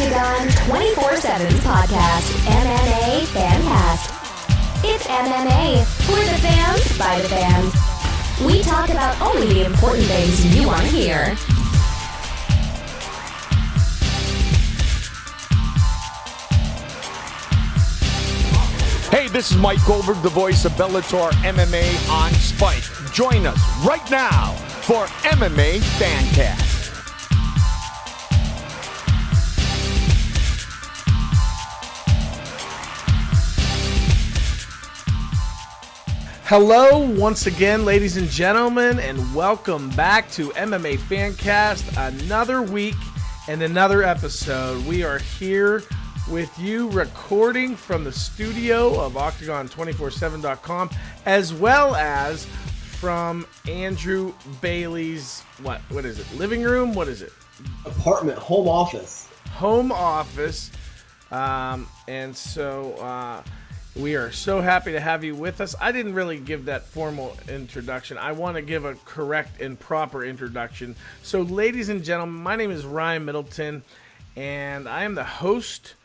Octagon 24/7's podcast, MMA Fancast. It's MMA for the fans, by the fans. We talk about only the important things you want to hear. Hey, this is Mike Goldberg, the voice of Bellator MMA on Spike. Join us right now for MMA Fancast. Hello once again, ladies and gentlemen, and welcome back to MMA Fancast. Another week and another episode. We are here with you recording from the studio of Octagon247.com, as well as from Andrew Bailey's, what is it, living room? What is it? Apartment, home office. Home office. We are so happy to have you with us. I didn't really give that formal introduction. I want to give a correct and proper introduction. So, ladies and gentlemen, my name is Ryan Middleton, and I am the host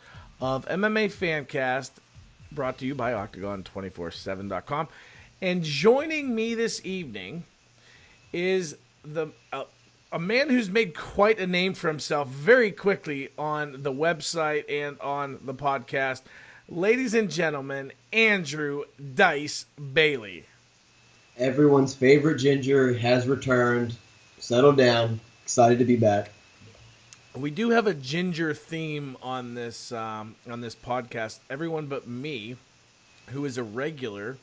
of MMA Fancast, brought to you by Octagon247.com. And joining me this evening is a man who's made quite a name for himself very quickly on the website and on the podcast. Ladies and gentlemen, Andrew Dice Bailey. Everyone's favorite ginger has returned. Settled down. Excited to be back. We do have a ginger theme on this podcast. Everyone but me, who is a regular,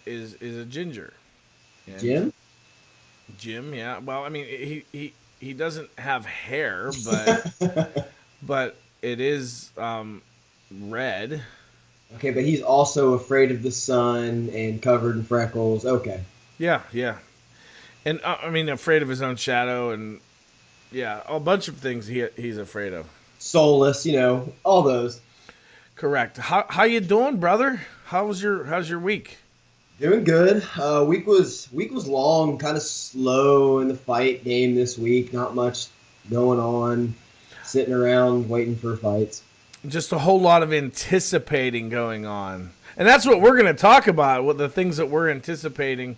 is a ginger. And Jim, yeah. Well, I mean, he doesn't have hair, but but it is red. Okay, but he's also afraid of the sun and covered in freckles. Okay. Yeah. And I mean, afraid of his own shadow, and yeah, a bunch of things he's afraid of. Soulless, all those. Correct. How you doing, brother? How's your week? Doing good. Week was long, kind of slow in the fight game this week. Not much going on. Sitting around waiting for fights. Just a whole lot of anticipating going on. And that's what we're going to talk about, what the things that we're anticipating.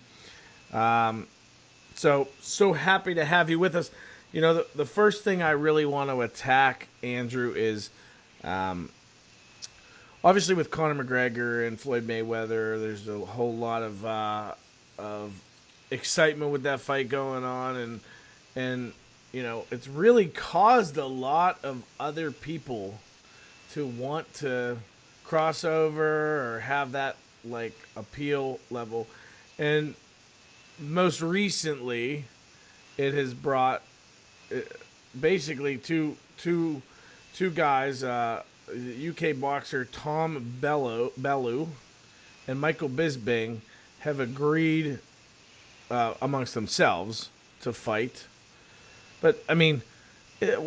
So happy to have you with us. The first thing I really want to attack, Andrew, is obviously with Conor McGregor and Floyd Mayweather, there's a whole lot of excitement with that fight going on, and it's really caused a lot of other people to want to cross over or have that appeal level. And most recently, it has brought basically two guys, UK boxer Tom Bellew and Michael Bisping, have agreed amongst themselves to fight. But, I mean, is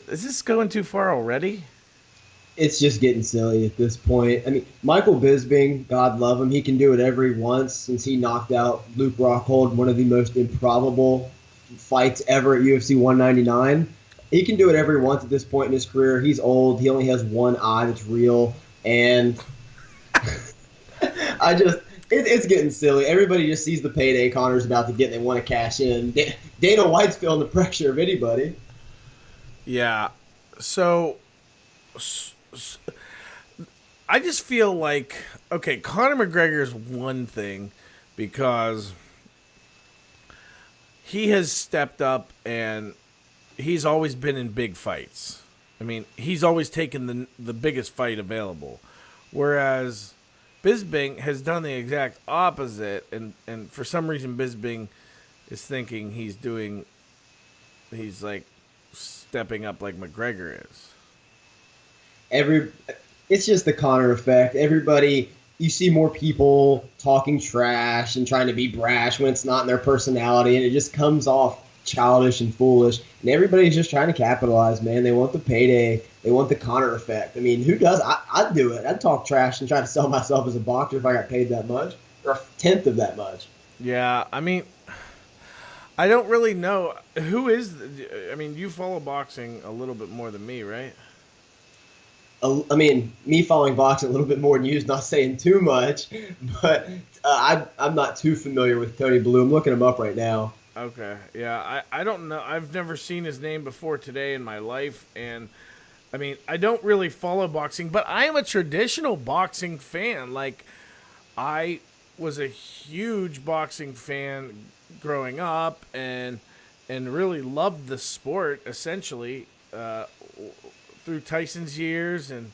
this going too far already? It's just getting silly at this point. I mean, Michael Bisping, God love him, he can do whatever he wants since he knocked out Luke Rockhold, one of the most improbable fights ever at UFC 199. He can do whatever he wants at this point in his career. He's old. He only has one eye that's real. And it's getting silly. Everybody just sees the payday Conor's about to get and they want to cash in. Dana White's feeling the pressure of anybody. Yeah. So I just feel like, okay, Conor McGregor is one thing because he has stepped up and he's always been in big fights. I mean, he's always taken the biggest fight available. Whereas Bisping has done the exact opposite, and for some reason Bisping is thinking he's stepping up like McGregor is. It's just the Conor effect. Everybody, you see more people talking trash and trying to be brash when it's not in their personality, and it just comes off childish and foolish. And everybody's just trying to capitalize, man. They want the payday. They want the Conor effect. I mean, who does? I'd do it. I'd talk trash and try to sell myself as a boxer if I got paid that much, or a tenth of that much. Yeah, I mean, I don't really know who is. I mean, you follow boxing a little bit more than me, right? I mean, me following boxing a little bit more than you is not saying too much, but I'm not too familiar with Tony Bellew. I'm looking him up right now. Okay, yeah, I don't know. I've never seen his name before today in my life, and I mean, I don't really follow boxing, but I am a traditional boxing fan. Like, I was a huge boxing fan growing up, and really loved the sport essentially through Tyson's years, and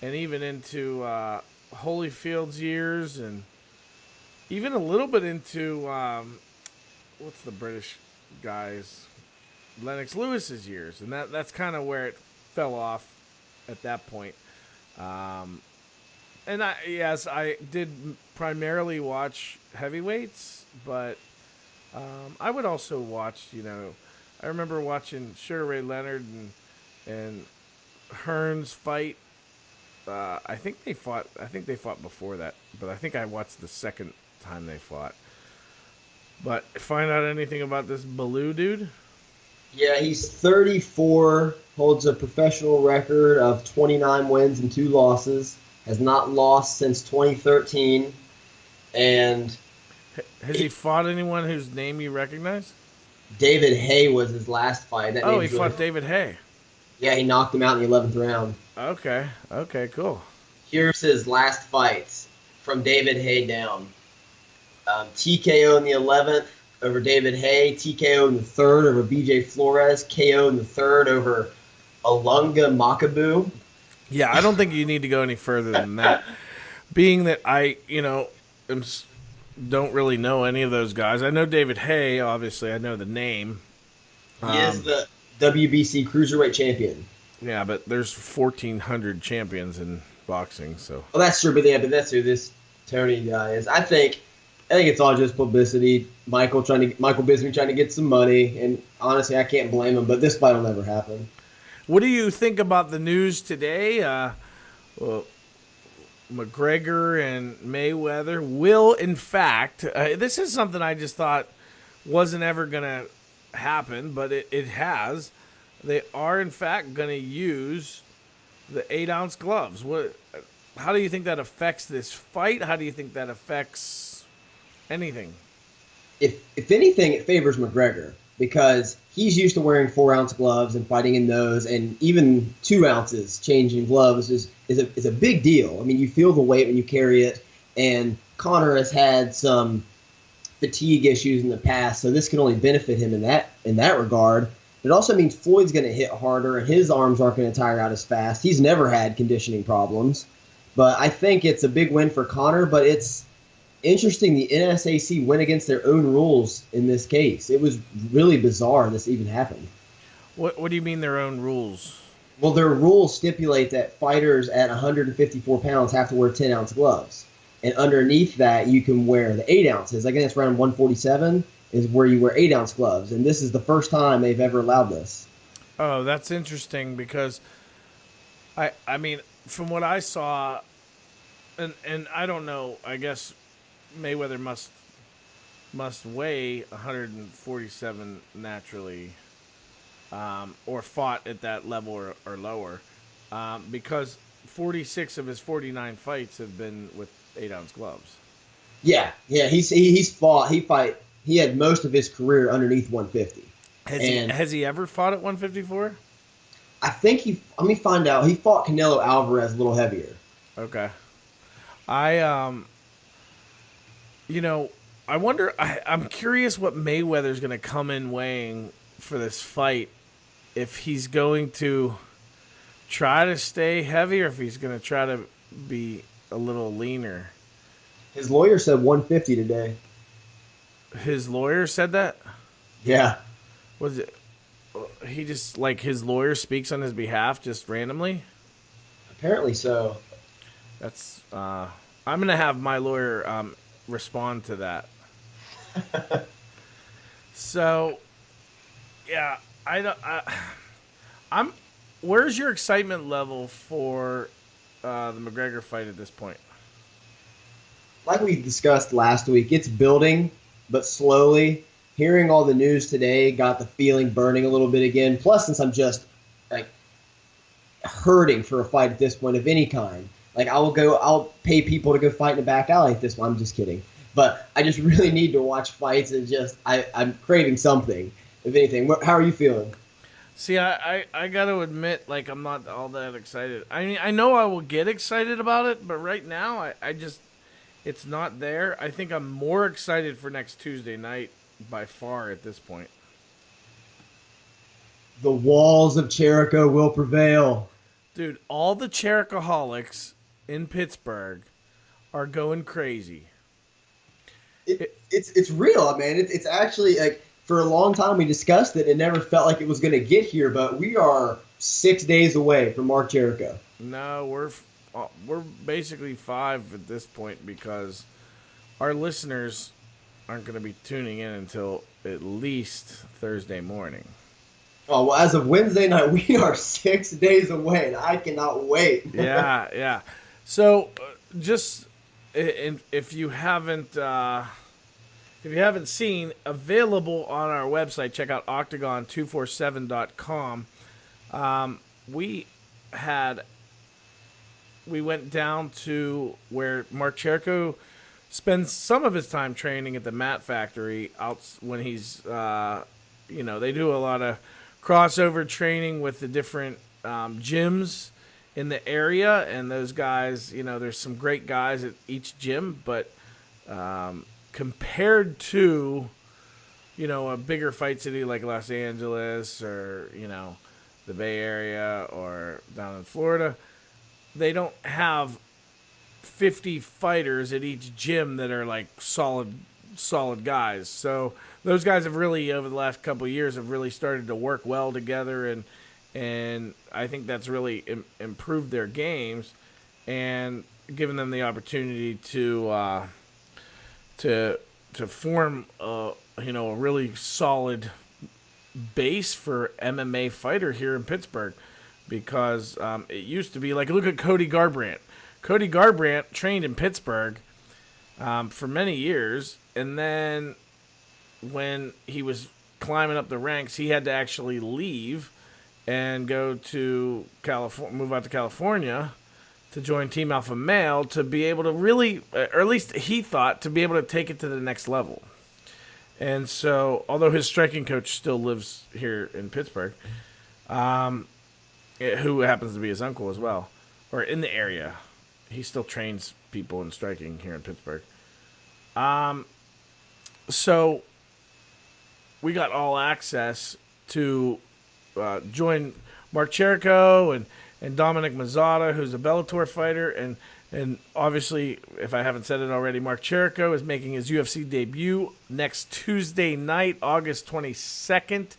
even into Holyfield's years, and even a little bit into what's the British guys, Lennox Lewis's years, and that's kind of where it fell off at that point. And I did primarily watch heavyweights, but I would also watch, I remember watching Sugar Ray Leonard and Hearns fight. I think they fought before that, but I think I watched the second time they fought. But find out anything about this Bellew dude? Yeah, he's 34, holds a professional record of 29 wins and 2 losses, has not lost since 2013, and has he fought anyone whose name you recognize? David Haye was his last fight. He fought David Haye. Yeah, he knocked him out in the 11th round. Okay, cool. Here's his last fights from David Haye down. TKO in the 11th over David Haye, TKO in the 3rd over BJ Flores, KO in the 3rd over Alunga Makabu. Yeah, I don't think you need to go any further than that. Being that I, don't really know any of those guys. I know David Haye, obviously. I know the name. He is the WBC Cruiserweight champion. Yeah, but there's 1,400 champions in boxing, so. Well, that's true, but that's who this Tony guy is. I think it's all just publicity. Michael Bisping trying to get some money, and honestly, I can't blame him. But this fight will never happen. What do you think about the news today? McGregor and Mayweather will, in fact, this is something I just thought wasn't ever going to happen, but it has. They are, in fact, going to use the 8-ounce gloves. How do you think that affects this fight? How do you think that affects anything? If anything, it favors McGregor because he's used to wearing 4-ounce gloves and fighting in those, and even 2 ounces changing gloves is a big deal. I mean, you feel the weight when you carry it, and Conor has had some fatigue issues in the past, so this can only benefit him in that regard. It also means Floyd's going to hit harder, and his arms aren't going to tire out as fast. He's never had conditioning problems. But I think it's a big win for Conor, but it's interesting the NSAC went against their own rules in this case. It was really bizarre this even happened. What do you mean their own rules? Well, their rules stipulate that fighters at 154 pounds have to wear 10-ounce gloves. And underneath that, you can wear the 8 ounces. I guess around 147 is where you wear 8-ounce gloves. And this is the first time they've ever allowed this. Oh, that's interesting because, I mean, from what I saw, and I don't know, I guess Mayweather must weigh 147 naturally, or fought at that level or lower, because 46 of his 49 fights have been with 8-ounce gloves. Yeah, he's fought. He had most of his career underneath 150. Has he ever fought at 154? I think let me find out. He fought Canelo Alvarez a little heavier. Okay. I wonder, I'm curious what Mayweather's going to come in weighing for this fight. If he's going to try to stay heavy or if he's going to try to be a little leaner. His lawyer said 150 today. His lawyer said that? Yeah. Was it? He just, his lawyer speaks on his behalf just randomly? Apparently so. That's, I'm going to have my lawyer respond to that. So, yeah, where's your excitement level for the McGregor fight at this point? Like we discussed last week, it's building, but slowly. hearing all the news today got the feeling burning a little bit again. Plus, since I'm just like hurting for a fight at this point of any kind, like I'll pay people to go fight in a back alley at this point. I'm just kidding. But I just really need to watch fights and I'm craving something, if anything. How are you feeling? See, I got to admit, like, I'm not all that excited. I mean, I know I will get excited about it, but right now, I just, it's not there. I think I'm more excited for next Tuesday night by far at this point. The walls of Cherico will prevail. Dude, all the Chericoholics in Pittsburgh are going crazy. It's real, man. It's actually, like, for a long time we discussed it and never felt like it was going to get here, but we are 6 days away from Mark Cherico. No, we're basically 5 at this point because our listeners aren't going to be tuning in until at least Thursday morning. Oh, well, as of Wednesday night, we are 6 days away, and I cannot wait. Yeah. So, just if you haven't seen, available on our website, check out octagon247.com. We went down to where Mark Cherico spends some of his time training at the Mat Factory out when he's, they do a lot of crossover training with the different gyms in the area, and those guys, there's some great guys at each gym, but compared to, a bigger fight city like Los Angeles or, the Bay Area or down in Florida, they don't have 50 fighters at each gym that are like solid guys. So those guys have really, over the last couple of years, have really started to work well together, and I think that's really improved their games and given them the opportunity to form a really solid base for MMA fighter here in Pittsburgh, because it used to be like, look at Cody Garbrandt. Cody Garbrandt trained in Pittsburgh for many years, and then when he was climbing up the ranks, he had to actually leave and go to move out to California to join Team Alpha Male to be able to really, or at least he thought, to be able to take it to the next level. And so, although his striking coach still lives here in Pittsburgh, who happens to be his uncle as well, or in the area, he still trains people in striking here in Pittsburgh. So we got all access to join Mark Cherico and Dominic Mazzata, who's a Bellator fighter, and obviously, if I haven't said it already, Mark Cherico is making his UFC debut next Tuesday night, August 22nd,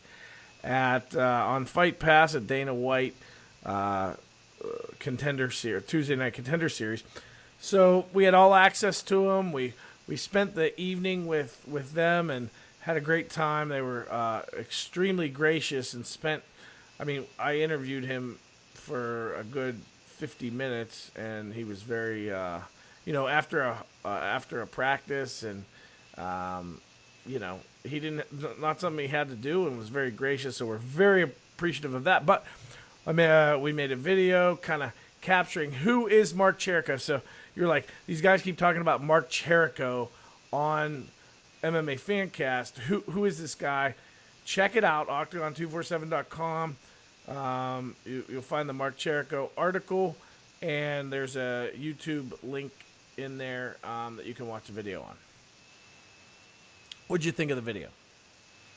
on Fight Pass at Dana White Contender Series, Tuesday Night Contender Series. So we had all access to him. We spent the evening with them and had a great time. They were extremely gracious and I interviewed him for a good 50 minutes, and he was very, after a practice, and he not something he had to do, and was very gracious. So we're very appreciative of that. But we made a video kind of capturing who is Mark Cherico. So you're like, these guys keep talking about Mark Cherico on MMA Fancast. Who is this guy? Check it out, octagon247.com. You'll find the Mark Cherico article, and there's a YouTube link in there that you can watch the video on. What'd you think of the video?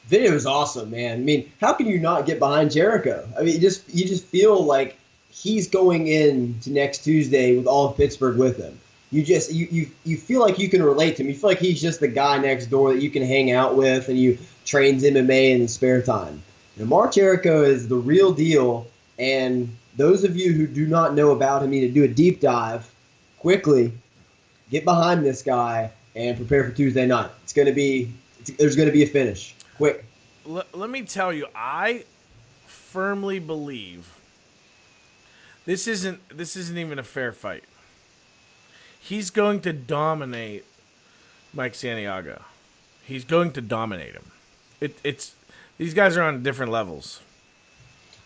Video is awesome, man. I mean, how can you not get behind Cherico? I mean, you just feel like he's going in to next Tuesday with all of Pittsburgh with him. You feel like you can relate to him. You feel like he's just the guy next door that you can hang out with, and you trains MMA in his spare time. Now, Mark Cherico is the real deal, and those of you who do not know about him need to do a deep dive quickly. Get behind this guy and prepare for Tuesday night. There's going to be a finish. Quick. Let me tell you, I firmly believe this isn't even a fair fight. He's going to dominate Mike Santiago. He's going to dominate him. it's these guys are on different levels.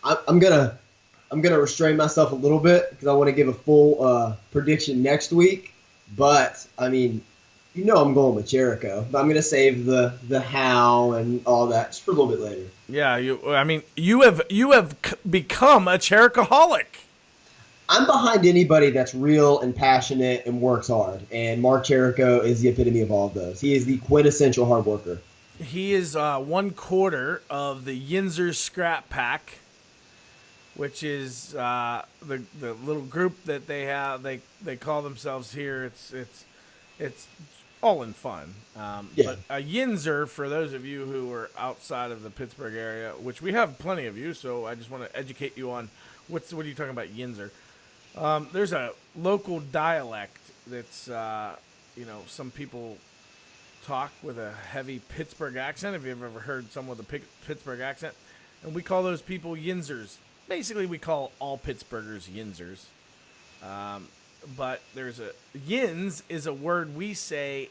I'm gonna restrain myself a little bit because I want to give a full prediction next week. But I mean, I'm going with Cherico. But I'm gonna save the how and all that just for a little bit later. Yeah, you have become a Chericoholic. I'm behind anybody that's real and passionate and works hard, and Mark Cherico is the epitome of all of those. He is the quintessential hard worker. He is 1/4 of the Yinzer Scrap Pack, which is the little group that they have. They call themselves here. It's all in fun. But a Yinzer, for those of you who are outside of the Pittsburgh area, which we have plenty of you, so I just want to educate you on what are you talking about, Yinzer? There's a local dialect that's some people talk with a heavy Pittsburgh accent. If you've ever heard someone with a Pittsburgh accent, and we call those people Yinzers. Basically, we call all Pittsburghers Yinzers. But there's Yins is a word we say.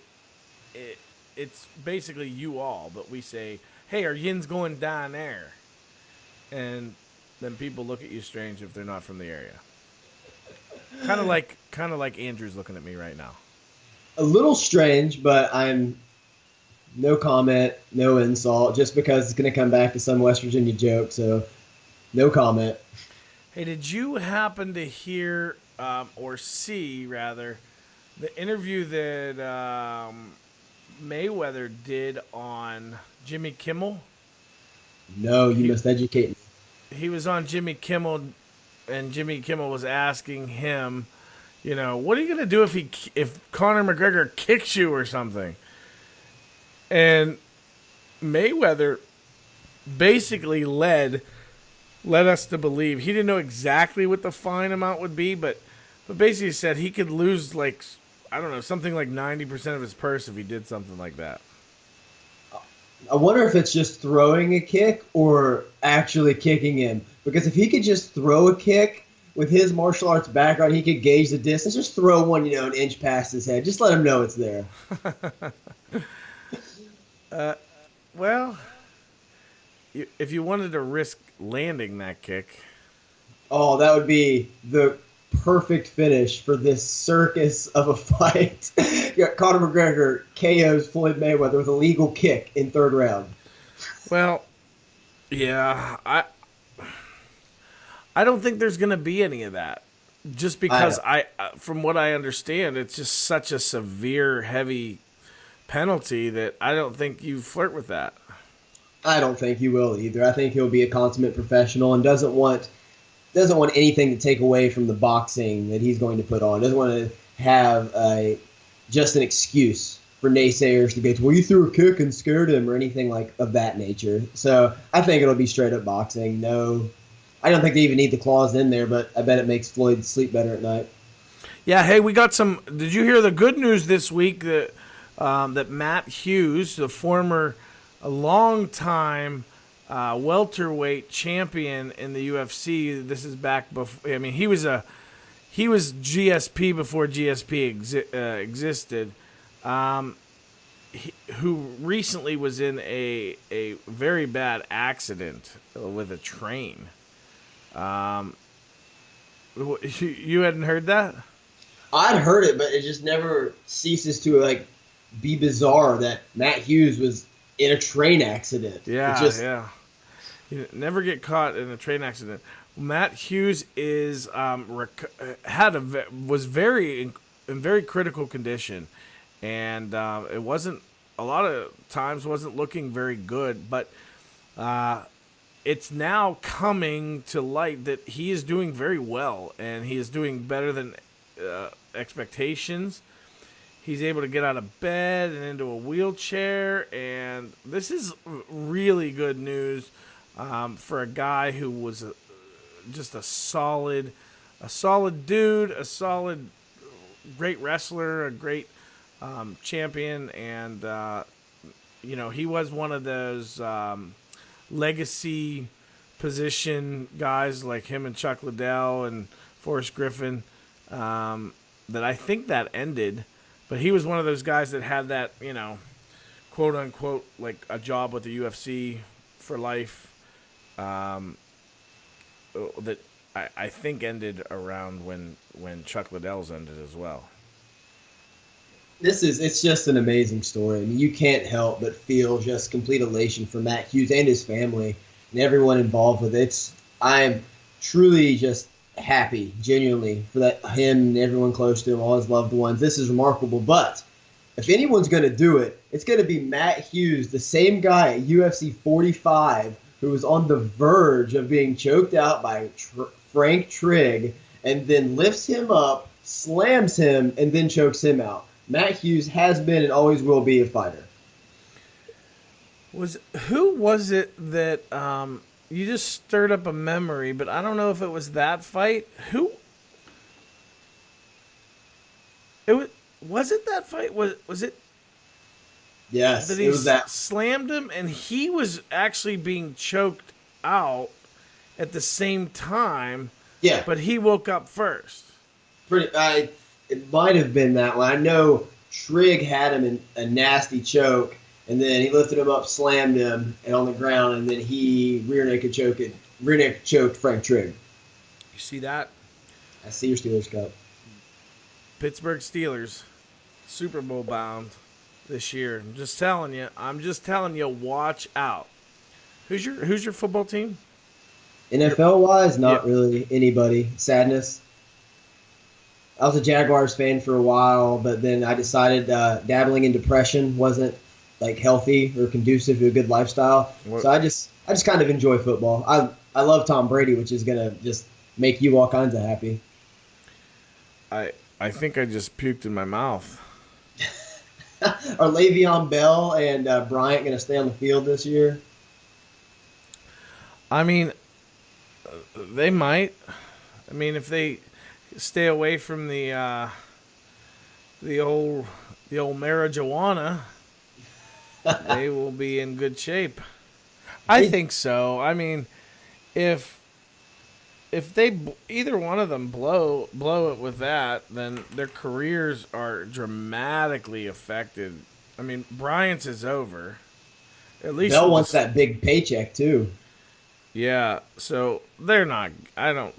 It's basically you all, but we say, "Hey, are Yins going down there?" And then people look at you strange if they're not from the area. Kind of like Andrew's looking at me right now. A little strange, but I'm no comment, no insult, just because it's going to come back to some West Virginia joke, so no comment. Hey, did you happen to hear or see, rather, the interview that Mayweather did on Jimmy Kimmel? No, you must educate me. He was on Jimmy Kimmel, and Jimmy Kimmel was asking him, what are you going to do if Conor McGregor kicks you or something? And Mayweather basically led us to believe he didn't know exactly what the fine amount would be, but basically said he could lose something like 90% of his purse if he did something like that. I wonder if it's just throwing a kick or actually kicking him. Because if he could just throw a kick with his martial arts background, he could gauge the distance. Just throw one, an inch past his head. Just let him know it's there. Well, if you wanted to risk landing that kick. Oh, that would be the perfect finish for this circus of a fight. Conor McGregor KOs Floyd Mayweather with a legal kick in third round. Well, yeah, I don't think there's going to be any of that. Just because from what I understand, it's just such a severe, heavy penalty that I don't think you flirt with that. I don't think he will either. I think he'll be a consummate professional and doesn't want anything to take away from the boxing that he's going to put on. Doesn't want to have just an excuse for naysayers to go to, well, you threw a kick and scared him or anything of that nature. So I think it'll be straight up boxing. No, I don't think they even need the clause in there, but I bet it makes Floyd sleep better at night. Yeah, hey, we got some. Did you hear the good news this week that Matt Hughes, a long-time welterweight champion in the UFC. This is back before. I mean, he was GSP before GSP existed. Who recently was in a very bad accident with a train. You hadn't heard that? I'd heard it, but it just never ceases to be bizarre that Matt Hughes was in a train accident. Yeah. You never get caught in a train accident. Matt Hughes was in very critical condition, and it wasn't a lot of times wasn't looking very good. But it's now coming to light that he is doing very well, and he is doing better than expectations. He's able to get out of bed and into a wheelchair, and this is really good news for a guy who was just a solid dude, a solid, great wrestler, a great champion, and he was one of those legacy position guys like him and Chuck Liddell and Forrest Griffin that I think that ended. But he was one of those guys that had that, quote unquote like a job with the UFC for life. That I think ended around when Chuck Liddell's ended as well. It's just an amazing story. I mean, you can't help but feel just complete elation for Matt Hughes and his family and everyone involved with it. I'm truly just happy, genuinely, for him and everyone close to him, all his loved ones. This is remarkable. But if anyone's going to do it, it's going to be Matt Hughes, the same guy at UFC 45 who was on the verge of being choked out by Frank Trigg and then lifts him up, slams him, and then chokes him out. Matt Hughes has been and always will be a fighter. Who was it that you just stirred up a memory, but I don't know if it was that fight. Was it that fight? Was it? Yes, that it was that. Slammed him, and he was actually being choked out at the same time. Yeah, but he woke up first. It might have been that one. I know Trigg had him in a nasty choke, and then he lifted him up, slammed him, and on the ground, and then he rear naked choked Frank Trigg. You see that? I see your Steelers Cup. Pittsburgh Steelers, Super Bowl bound this year. I'm just telling you, watch out. Who's your football team? NFL wise, not really anybody. Sadness. I was a Jaguars fan for a while, but then I decided dabbling in depression wasn't like healthy or conducive to a good lifestyle. So I just kind of enjoy football. I love Tom Brady, which is gonna just make you all kinds of happy. I think I just puked in my mouth. Are Le'Veon Bell and Bryant gonna stay on the field this year? I mean, they might. I mean, if they stay away from the old marijuana, they will be in good shape. I think so. I mean, if they either one of them blow it with that, then their careers are dramatically affected. I mean, Bryant's is over. At least Bell wants that big paycheck too. Yeah, so they're not. I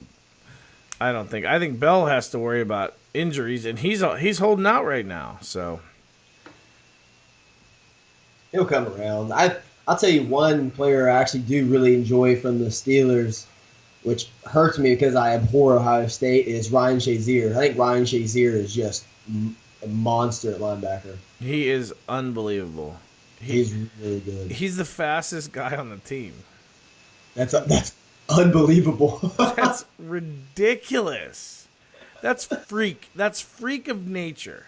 think Bell has to worry about injuries, and he's holding out right now. So he'll come around. I'll tell you one player I actually do really enjoy from the Steelers, which hurts me because I abhor Ohio State, is Ryan Shazier. I think Ryan Shazier is just a monster at linebacker. He is unbelievable. He's really good. He's the fastest guy on the team. That's unbelievable. That's ridiculous. That's freak. That's freak of nature.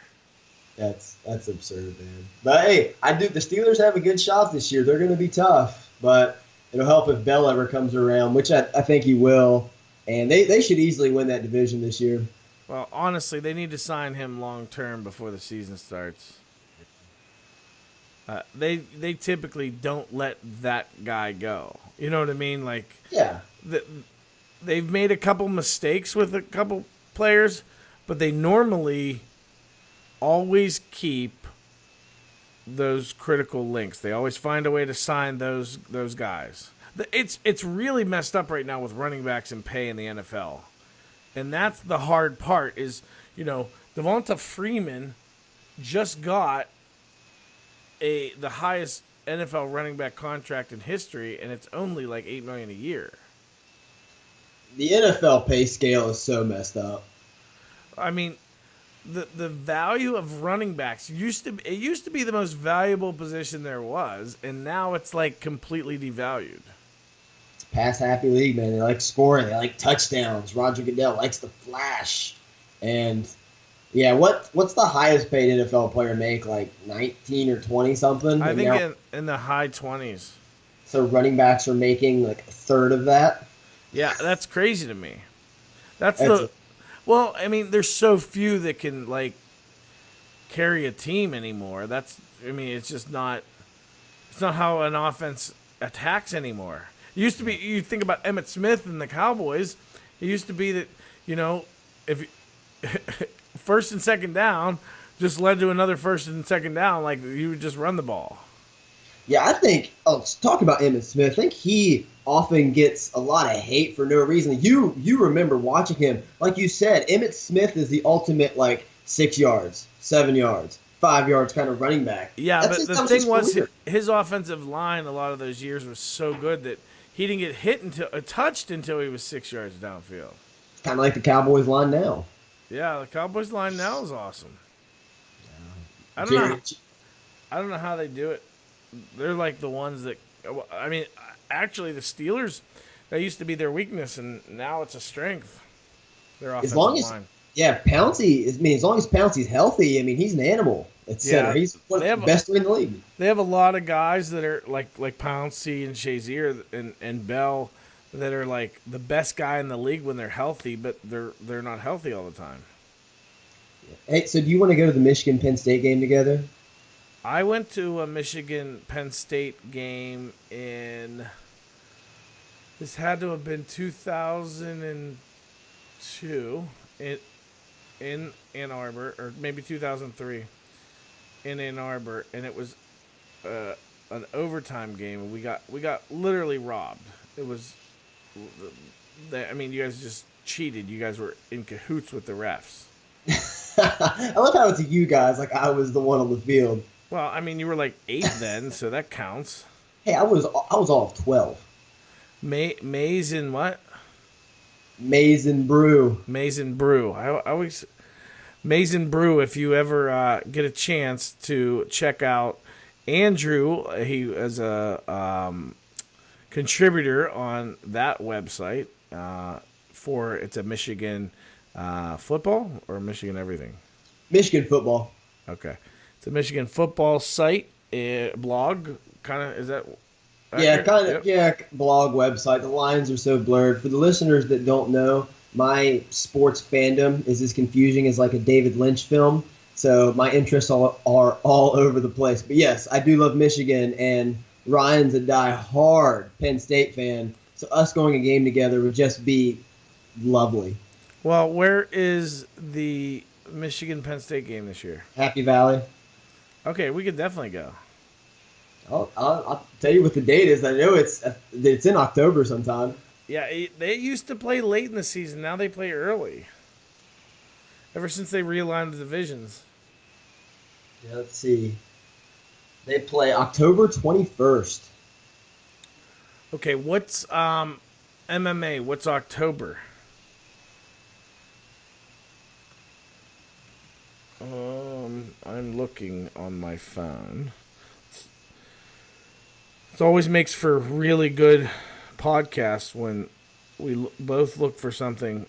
That's absurd, man. But hey, the Steelers have a good shot this year. They're going to be tough, but it'll help if Bell ever comes around, which I think he will. And they should easily win that division this year. Well, honestly, they need to sign him long term before the season starts. They typically don't let that guy go. You know what I mean? Like, yeah, they've made a couple mistakes with a couple players, but they normally always keep those critical links. They always find a way to sign those guys. It's really messed up right now with running backs and pay in the NFL, and that's the hard part. Is Devonta Freeman just got the highest NFL running back contract in history, and it's only like $8 million a year. The NFL pay scale is so messed up. I mean, the value of running backs used to be the most valuable position there was, and now it's like completely devalued. It's a pass happy league, man. They like scoring, they like touchdowns. Roger Goodell likes the flash, and yeah, what's the highest paid NFL player make? Like 19 or 20 something? I think in the high 20s. So running backs are making like a third of that? Yeah, that's crazy to me. Well, I mean, there's so few that can like carry a team anymore. It's just not. It's not how an offense attacks anymore. It used to be. You think about Emmitt Smith and the Cowboys. It used to be that if first and second down just led to another first and second down, like you would just run the ball. Yeah, I think, let's talk about Emmitt Smith. I think he often gets a lot of hate for no reason. You remember watching him. Like you said, Emmitt Smith is the ultimate, 6 yards, 7 yards, 5 yards kind of running back. Yeah, That's but that the thing was, career. his offensive line a lot of those years was so good that he didn't get hit touched until he was 6 yards downfield. Kind of like the Cowboys line now. Yeah, the Cowboys line now is awesome. I don't know how they do it. They're like the ones that, I mean, actually the Steelers, that used to be their weakness, and now it's a strength. Their offensive line. Yeah, Pouncey. I mean, as long as Pouncey's healthy, I mean, he's an animal at center. He's one of the best in the league. They have a lot of guys that are like Pouncey and Shazier and Bell that are like the best guy in the league when they're healthy, but they're not healthy all the time. Hey, so do you want to go to the Michigan-Penn State game together? I went to a Michigan-Penn State game this had to have been 2002 in Ann Arbor, or maybe 2003 in Ann Arbor, and it was an overtime game, and we got literally robbed. It was, I mean, you guys just cheated. You guys were in cahoots with the refs. I love how it's you guys, like I was the one on the field. Well, I mean, you were like 8 then, so that counts. Hey, I was all of 12. Maize and what? Maize and brew. Maize and brew. I always Maize and brew. If you ever get a chance to check out Andrew, he is a contributor on that website it's a Michigan football or Michigan everything. Michigan football. Okay, it's a Michigan football site, blog. Kind of is that? Yeah, kind of. Yep. Yeah, blog website. The lines are so blurred. For the listeners that don't know, my sports fandom is as confusing as like a David Lynch film. So my interests are all over the place. But yes, I do love Michigan, and Ryan's a die-hard Penn State fan. So us going a game together would just be lovely. Well, where is the Michigan-Penn State game this year? Happy Valley. Okay, we could definitely go. I'll tell you what the date is. I know it's in October sometime. Yeah, they used to play late in the season. Now they play early. Ever since they realigned the divisions. Yeah, let's see. They play October 21st. Okay, what's MMA? What's October? I'm looking on my phone. It always makes for really good podcasts when we both look for something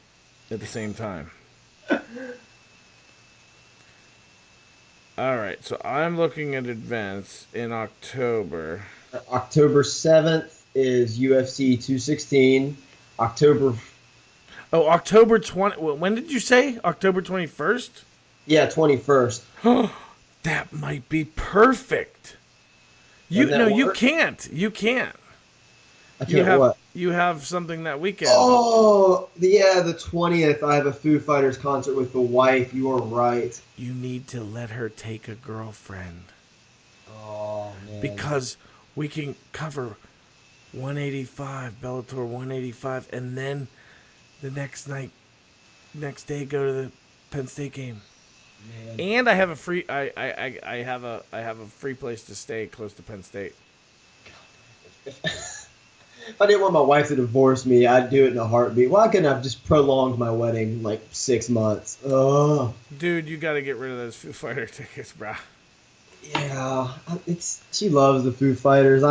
at the same time. All right, so I'm looking at events in October. October 7th is UFC 216. October 20. When did you say? October 21st? Yeah, 21st. That might be perfect. You can't. You can't. I can't what? You have something that weekend. Oh, yeah, the 20th. I have a Foo Fighters concert with the wife. You are right. You need to let her take a girlfriend. Oh, man. Because we can cover 185, Bellator 185, and then the next day go to the Penn State game. Man. And I have a free I have a free place to stay close to Penn State. If I didn't want my wife to divorce me, I'd do it in a heartbeat. Why couldn't I have just prolonged my wedding like 6 months? Oh, dude, you got to get rid of those Foo Fighter tickets, bro. Yeah, she loves the Foo Fighters.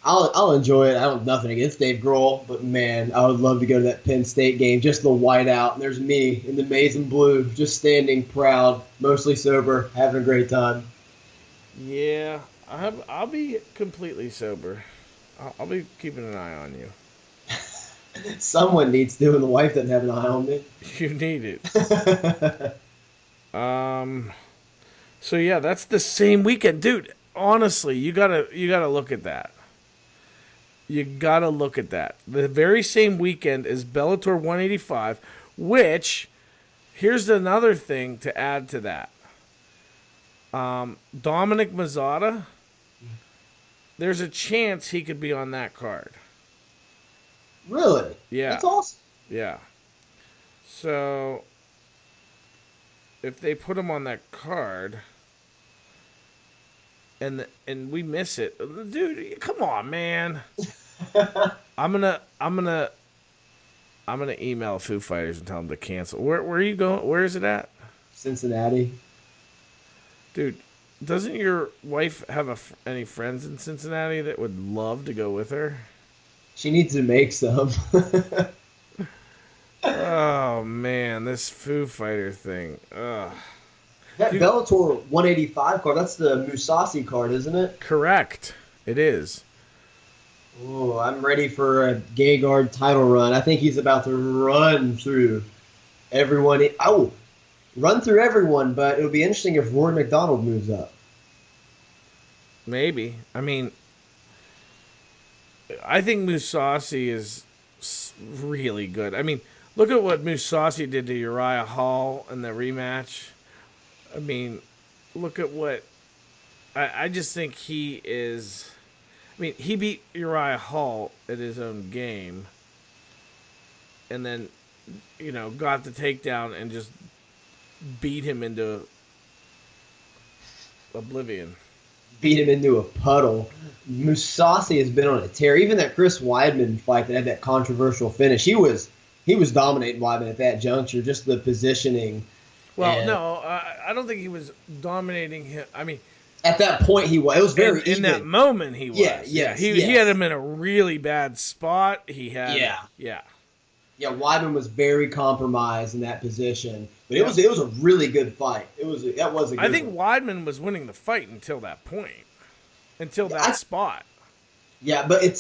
I'll enjoy it. I don't have nothing against Dave Grohl, but man, I would love to go to that Penn State game. Just the whiteout, and there's me in the maize and blue, just standing proud, mostly sober, having a great time. Yeah, I'll be completely sober. I'll be keeping an eye on you. Someone needs to, and the wife doesn't have an eye on me. You need it. So yeah, that's the same weekend, dude. Honestly, you gotta look at that. You gotta look at that. The very same weekend is Bellator 185, which, here's another thing to add to that. Dominic Mazzata there's a chance he could be on that card. Really? Yeah. That's awesome. Yeah. So, if they put him on that card, and we miss it, dude, come on, man. I'm gonna email Foo Fighters and tell them to cancel. Where are you going? Where is it at? Cincinnati. Dude, doesn't your wife have any friends in Cincinnati that would love to go with her? She needs to make some. Oh man, this Foo Fighter thing. Ugh. That Bellator 185 card, that's the Mousasi card, isn't it? Correct. It is. Oh, I'm ready for a Gegard title run. I think he's about to run through everyone. Run through everyone, but it'll be interesting if Rory McDonald moves up. Maybe. I mean, I think Mousasi is really good. I mean, look at what Mousasi did to Uriah Hall in the rematch. I mean, look at what... I just think he is... I mean, he beat Uriah Hall at his own game. And then, got the takedown and just beat him into oblivion. Beat him into a puddle. Mousasi has been on a tear. Even that Chris Weidman fight that had that controversial finish, he was dominating Weidman at that juncture. Just the positioning. Well, no, I don't think he was dominating him. I mean, at that point he was. It was very in that moment he was. Yeah, he had him in a really bad spot. He had Yeah, Weidman was very compromised in that position, but it was a really good fight. That was a good I think one. Weidman was winning the fight until that point, until that spot. Yeah, but it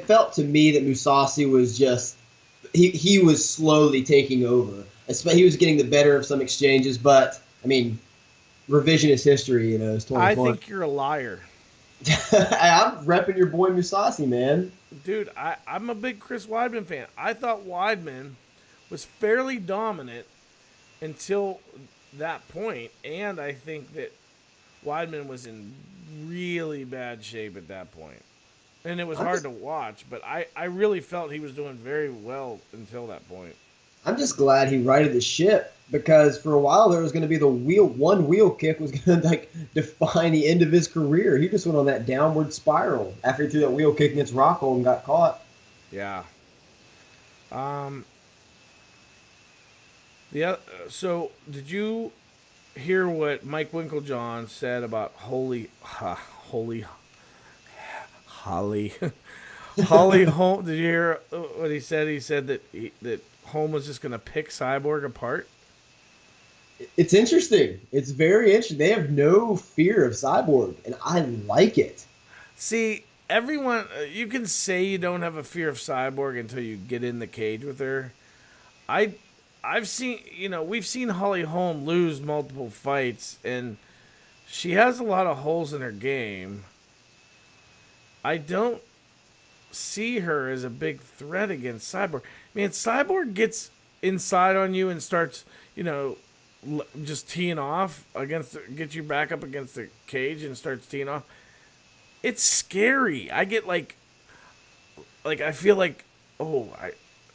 felt to me that Mousasi was just he was slowly taking over. He was getting the better of some exchanges, but I mean, revisionist history, is 2020. I think you're a liar. I'm repping your boy Mousasi, man. Dude, I'm a big Chris Weidman fan. I thought Weidman was fairly dominant until that point, and I think that Weidman was in really bad shape at that point. And it was hard to watch, but I really felt he was doing very well until that point. I'm just glad he righted the ship, because for a while there was going to be one wheel kick was going to define the end of his career. He just went on that downward spiral after he threw that wheel kick against Rockhold and got caught. Yeah. So did you hear what Mike Winklejohn said about Holly Holm? Did you hear what he said? He said that Holm was just going to pick Cyborg apart. It's interesting. It's very interesting. They have no fear of Cyborg, and I like it. See, everyone, you can say you don't have a fear of Cyborg until you get in the cage with her. I've seen, we've seen Holly Holm lose multiple fights, and she has a lot of holes in her game. I don't see her as a big threat against Cyborg. Man, Cyborg gets inside on you and starts, just teeing off get you back up against the cage and starts teeing off. It's scary. I get I feel like,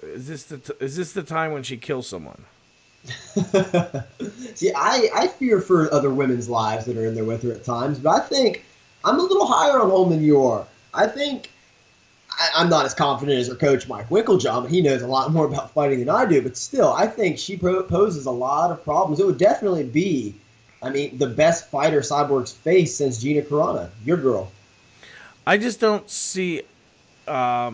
is this the time when she kills someone? See, I fear for other women's lives that are in there with her at times, but I think I'm a little higher on Holm than you are. I think I'm not as confident as her coach, Mike Winklejohn, but he knows a lot more about fighting than I do. But still, I think she poses a lot of problems. It would definitely be, the best fighter Cyborg's faced since Gina Carano, your girl. I just don't see... I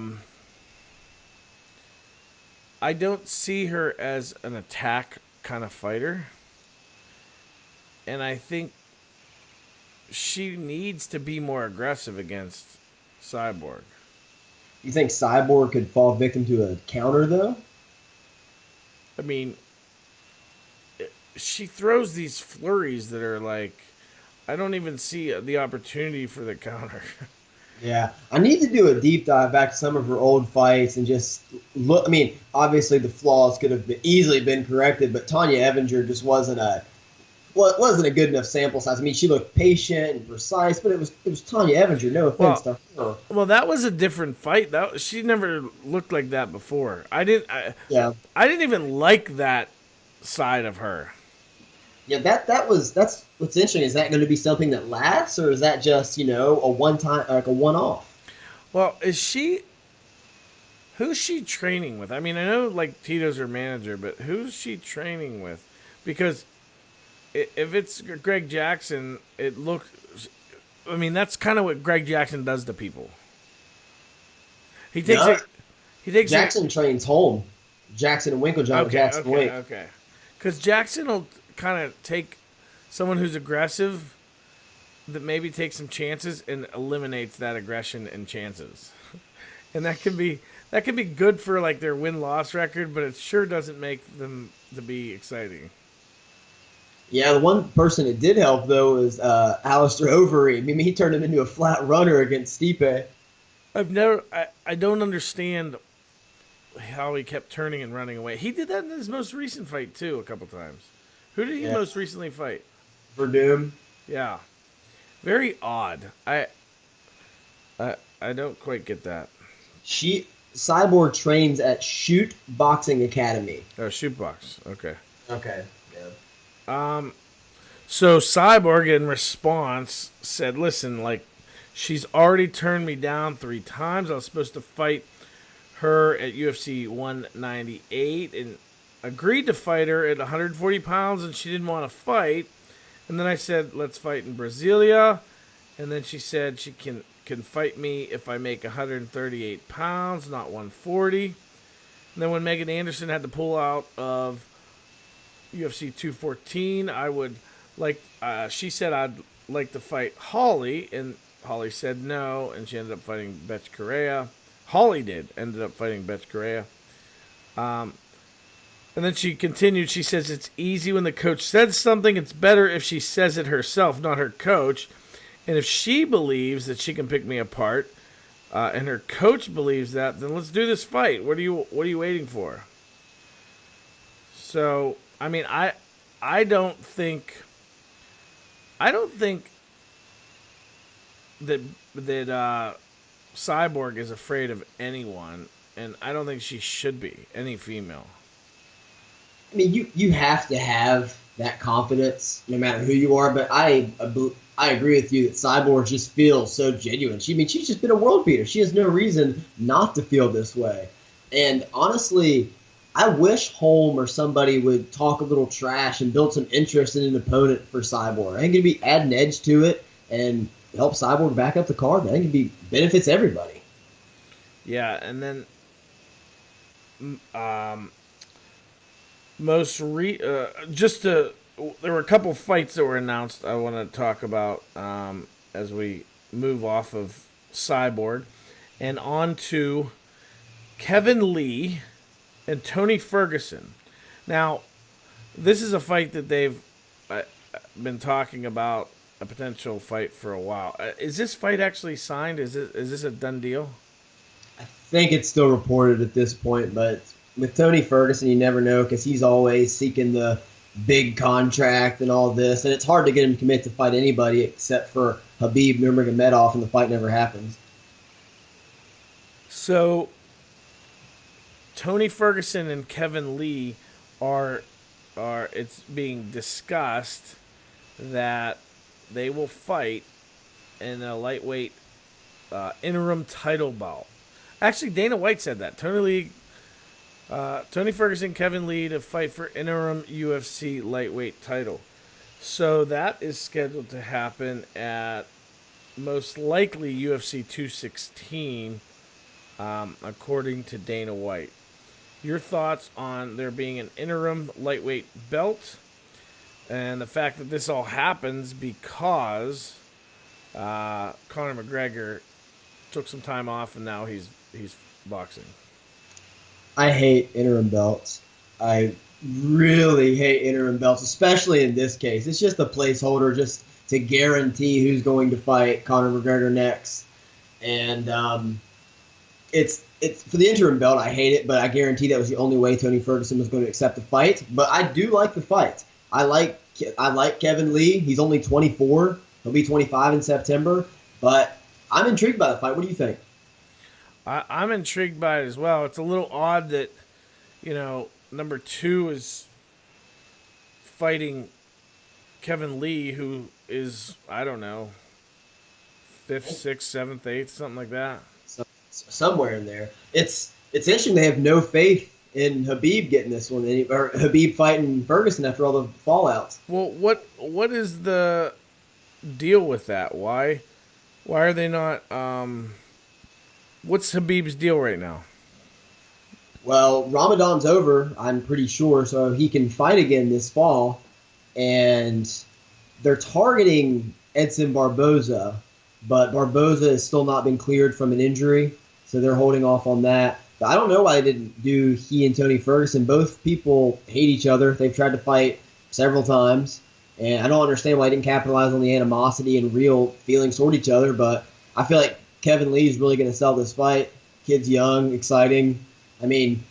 don't see her as an attack kind of fighter. And I think she needs to be more aggressive against Cyborg. You think Cyborg could fall victim to a counter, though? I mean, she throws these flurries that are I don't even see the opportunity for the counter. Yeah, I need to do a deep dive back to some of her old fights and just look. Obviously the flaws could have easily been corrected, but Tanya Evinger just wasn't Well, it wasn't a good enough sample size. I mean, she looked patient and precise, but it was Tanya Evinger. No offense to her. Well, that was a different fight. She never looked like that before. I didn't even like that side of her. Yeah, that's what's interesting. Is that going to be something that lasts, or is that just a one-time, like a one-off? Well, who's she training with? I mean, I know like Tito's her manager, but who's she training with? Because if it's Greg Jackson, I mean, that's kind of what Greg Jackson does to people. He takes Jackson trains Holm. Jackson and Winklejohn. Okay. Because Jackson will kind of take someone who's aggressive that maybe takes some chances and eliminates that aggression and chances. And that can be good for like their win-loss record, but it sure doesn't make them to be exciting. Yeah, the one person it did help, though, is Alistair Overeem. I mean, he turned him into a flat runner against Stipe. I don't understand how he kept turning and running away. He did that in his most recent fight, too, a couple times. Who did he most recently fight? Verdum. Yeah. Very odd. I don't quite get that. Cyborg trains at Shoot Boxing Academy. Oh, Shoot Box. Okay. Okay. So Cyborg in response said, listen, like, she's already turned me down 3 times. I was supposed to fight her at UFC 198 and agreed to fight her at 140 pounds, and she didn't want to fight. And then I said, let's fight in Brasilia. And then she said she can fight me if I make 138 pounds, not 140. And then when Megan Anderson had to pull out of UFC 214, she said I'd like to fight Holly, and Holly said no, and she ended up fighting Betch Correa. Holly ended up fighting Betch Correa. And then she continued, she says it's easy when the coach says something, it's better if she says it herself, not her coach. And if she believes that she can pick me apart, and her coach believes that, then let's do this fight. What are you waiting for? So, I mean, I don't think that Cyborg is afraid of anyone, and I don't think she should be, any female. I mean, you have to have that confidence no matter who you are, but I agree with you that Cyborg just feels so genuine. She's just been a world beater. She has no reason not to feel this way. And honestly, I wish Holm or somebody would talk a little trash and build some interest in an opponent for Cyborg. I think it'd be add an edge to it and help Cyborg back up the card. I think it benefits everybody. Yeah, and then there were a couple fights that were announced I want to talk about as we move off of Cyborg and on to Kevin Lee and Tony Ferguson. Now, this is a fight that they've been talking about, a potential fight for a while. Is this fight actually signed? Is this a done deal? I think it's still reported at this point, but with Tony Ferguson, you never know because he's always seeking the big contract and all this, and it's hard to get him to commit to fight anybody except for Habib Nurmagomedov, and the fight never happens. So, Tony Ferguson and Kevin Lee are it's being discussed that they will fight in a lightweight interim title bout. Actually, Dana White said that. Tony Ferguson, Kevin Lee to fight for interim UFC lightweight title. So that is scheduled to happen at most likely UFC 216, according to Dana White. Your thoughts on there being an interim lightweight belt and the fact that this all happens because Conor McGregor took some time off and now he's boxing. I hate interim belts. I really hate interim belts, especially in this case. It's just a placeholder just to guarantee who's going to fight Conor McGregor next. And it's for the interim belt, I hate it, but I guarantee that was the only way Tony Ferguson was going to accept the fight. But I do like the fight. I like I like Kevin Lee. He's only 24. He'll be 25 in September. But I'm intrigued by the fight. What do you think? I'm intrigued by it as well. It's a little odd that, number 2 is fighting Kevin Lee, who is, I don't know, 5th, 6th, 7th, 8th, something like that. Somewhere in there. It's interesting they have no faith in Khabib getting this one, or Khabib fighting Ferguson after all the fallouts. Well, what is the deal with that? Why are they not? What's Khabib's deal right now? Well, Ramadan's over, I'm pretty sure, so he can fight again this fall, and they're targeting Edson Barboza, but Barboza has still not been cleared from an injury, so they're holding off on that. But I don't know why they didn't do he and Tony Ferguson. Both people hate each other. They've tried to fight several times, and I don't understand why they didn't capitalize on the animosity and real feelings toward each other, but I feel like Kevin Lee is really going to sell this fight. Kid's young, exciting. I mean,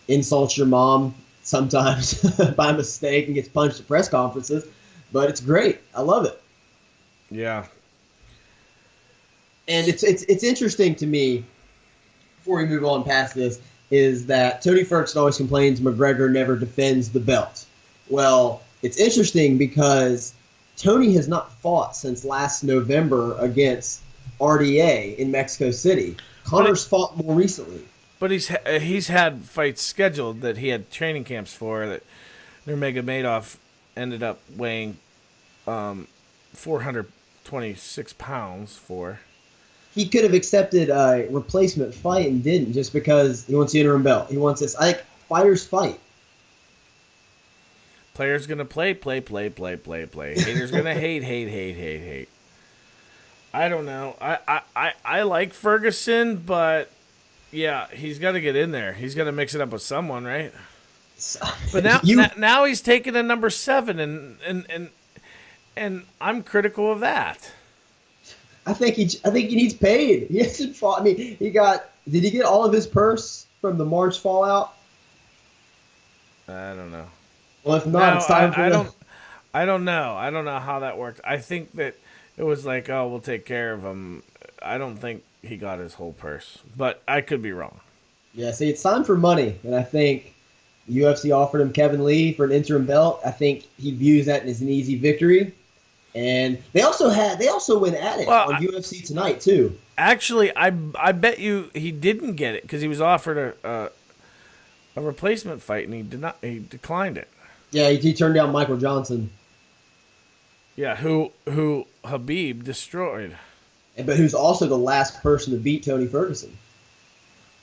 insults your mom sometimes by mistake and gets punched at press conferences, but it's great. I love it. Yeah. And it's interesting to me, before we move on past this, is that Tony Ferguson always complains McGregor never defends the belt. Well, it's interesting because Tony has not fought since last November against RDA in Mexico City. Conor's fought more recently. But he's had fights scheduled that he had training camps for that Nurmagomedov ended up weighing 426 pounds for. He could have accepted a replacement fight and didn't, just because he wants the interim belt. He wants this. Fighters fight. Players gonna play. Haters gonna hate. I don't know. I like Ferguson, but yeah, he's got to get in there. He's got to mix it up with someone, right? But now he's taking a number 7, and I'm critical of that. I think he needs paid. He hasn't fought. I mean, did he get all of his purse from the March fallout? I don't know. Well, if not, it's time for I don't know. I don't know how that worked. I think that it was like, oh, we'll take care of him. I don't think he got his whole purse, but I could be wrong. Yeah, see, it's time for money, and I think UFC offered him Kevin Lee for an interim belt. I think he views that as an easy victory. And they also went at it on UFC Tonight too. Actually, I bet you he didn't get it because he was offered a replacement fight and he declined it. Yeah, he turned down Michael Johnson. Yeah, who Khabib destroyed. But who's also the last person to beat Tony Ferguson.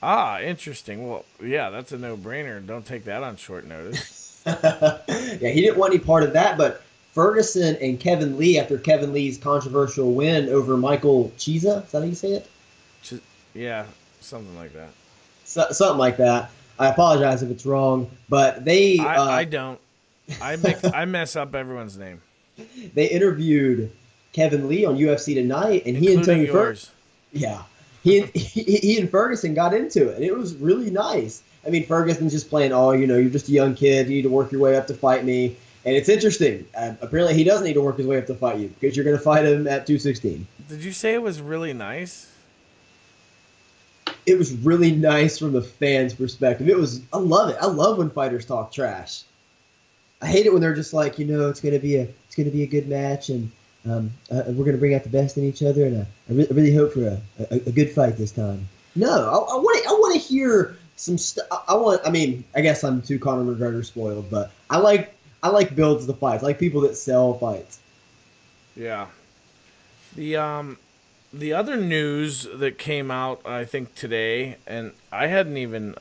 Ah, interesting. Well, yeah, that's a no-brainer. Don't take that on short notice. Yeah, he didn't want any part of that, but Ferguson and Kevin Lee, after Kevin Lee's controversial win over Michael Chiesa, is that how you say it? Yeah, something like that. Something like that. I apologize if it's wrong, but they... I don't. I mess up everyone's name. They interviewed Kevin Lee on UFC Tonight, and he and Tony Ferguson... Yeah. He and Ferguson got into it, and it was really nice. I mean, Ferguson's just playing, you're just a young kid, you need to work your way up to fight me. And it's interesting. Apparently, he doesn't need to work his way up to fight you because you're going to fight him at 216. Did you say it was really nice? It was really nice from the fans' perspective. I love it. I love when fighters talk trash. I hate it when they're just like, it's going to be a good match, and we're going to bring out the best in each other, and I really hope for a good fight this time. No, I want to hear some stuff. I guess I'm too Conor McGregor spoiled, but I like builds the fights. I like people that sell fights. Yeah. The other news that came out, I think, today, and I hadn't even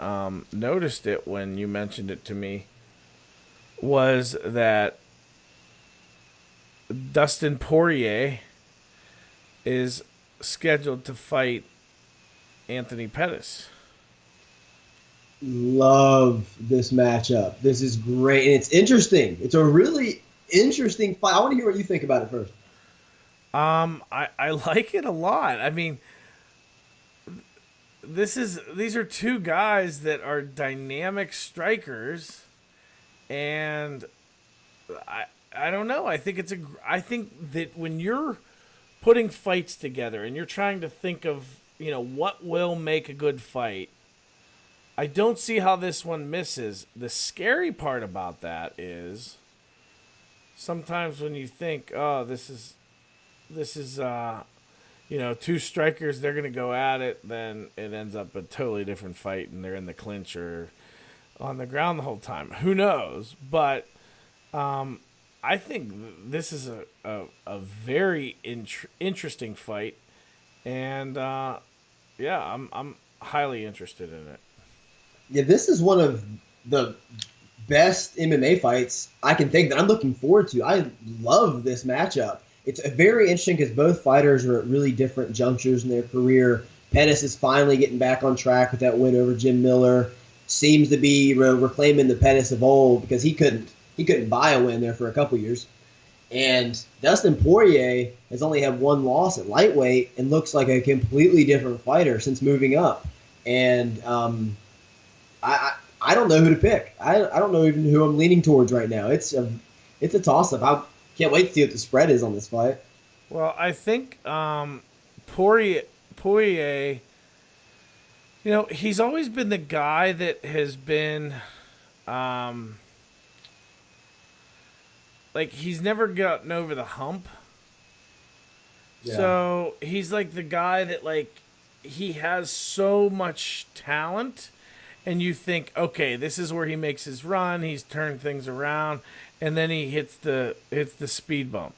noticed it when you mentioned it to me, was that Dustin Poirier is scheduled to fight Anthony Pettis. Love this matchup. This is great, and it's interesting. It's a really interesting fight. I want to hear what you think about it first. I like it a lot. I mean, these are two guys that are dynamic strikers, and I don't know. I think that when you're putting fights together and you're trying to think of, what will make a good fight, I don't see how this one misses. The scary part about that is sometimes when you think, oh, this is two strikers, they're going to go at it, then it ends up a totally different fight and they're in the clinch or on the ground the whole time. Who knows? But I think this is a very interesting fight, and I'm highly interested in it. Yeah, this is one of the best MMA fights I can think that I'm looking forward to. I love this matchup. It's very interesting because both fighters are at really different junctures in their career. Pettis is finally getting back on track with that win over Jim Miller. Seems to be reclaiming the Pettis of old because he couldn't buy a win there for a couple years. And Dustin Poirier has only had one loss at lightweight and looks like a completely different fighter since moving up. And I don't know who to pick. I don't know even who I'm leaning towards right now. It's a toss-up. I can't wait to see what the spread is on this fight. Well, I think Poirier, he's always been the guy that has been, he's never gotten over the hump. Yeah. So he's like the guy that he has so much talent, and you think, okay, this is where he makes his run. He's turned things around, and then he hits the speed bump.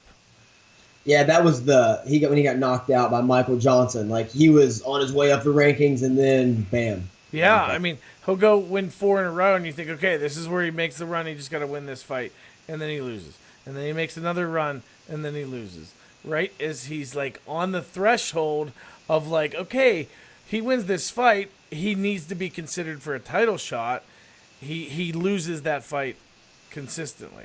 Yeah, that was when he got knocked out by Michael Johnson. He was on his way up the rankings, and then bam. Yeah, I mean, he'll go win 4 in a row, and you think, okay, this is where he makes the run. He just got to win this fight, and then he loses, and then he makes another run, and then he loses. Right as he's on the threshold of okay, he wins this fight, he needs to be considered for a title shot. He loses that fight consistently.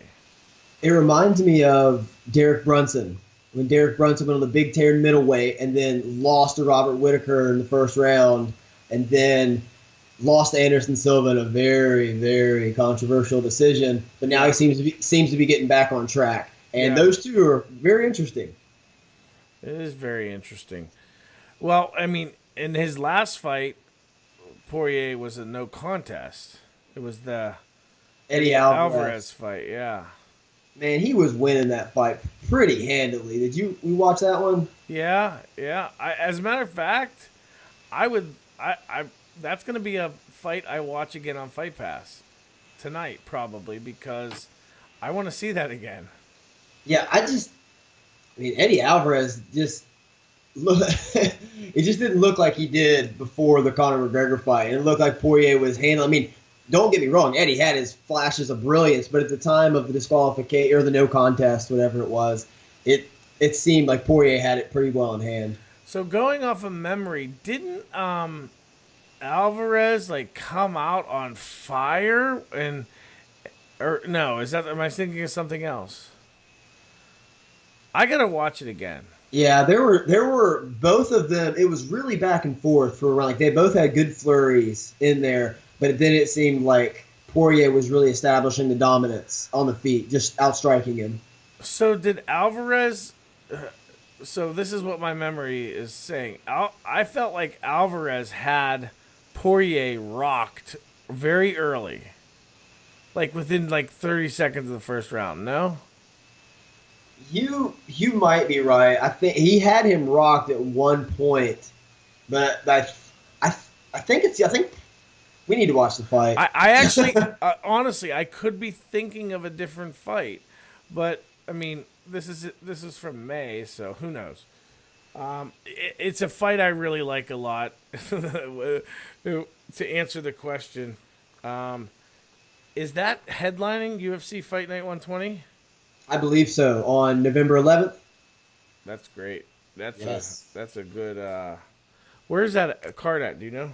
It reminds me of Derek Brunson. When Derek Brunson went on the big tear middleweight and then lost to Robert Whittaker in the first round and then lost to Anderson Silva in a very, very controversial decision. But now he seems to be getting back on track. And those two are very interesting. It is very interesting. Well, I mean, in his last fight, Poirier was a no contest. It was the Eddie Alvarez fight, yeah. Man, he was winning that fight pretty handily. Did you watch that one? Yeah. As a matter of fact, that's going to be a fight I watch again on Fight Pass tonight, probably, because I want to see that again. Yeah, Eddie Alvarez it just didn't look like he did before the Conor McGregor fight. It looked like Poirier was handling. I mean, don't get me wrong, Eddie had his flashes of brilliance, but at the time of the disqualification or the no contest, whatever it was, it seemed like Poirier had it pretty well in hand. So going off of memory, didn't Alvarez come out on fire am I thinking of something else? I gotta watch it again. Yeah, there were both of them. It was really back and forth for a round. They both had good flurries in there, but then it seemed like Poirier was really establishing the dominance on the feet, just outstriking him. So did Alvarez? So this is what my memory is saying. I felt like Alvarez had Poirier rocked very early, within 30 seconds of the first round. No. You might be right. I think he had him rocked at one point, but I think we need to watch the fight. I actually, honestly, I could be thinking of a different fight, but I mean, this is from May, so who knows? It's a fight I really like a lot. To answer the question, is that headlining UFC Fight Night 120? I believe so, on November 11th. That's great. That's a good. Where's that card at? Do you know?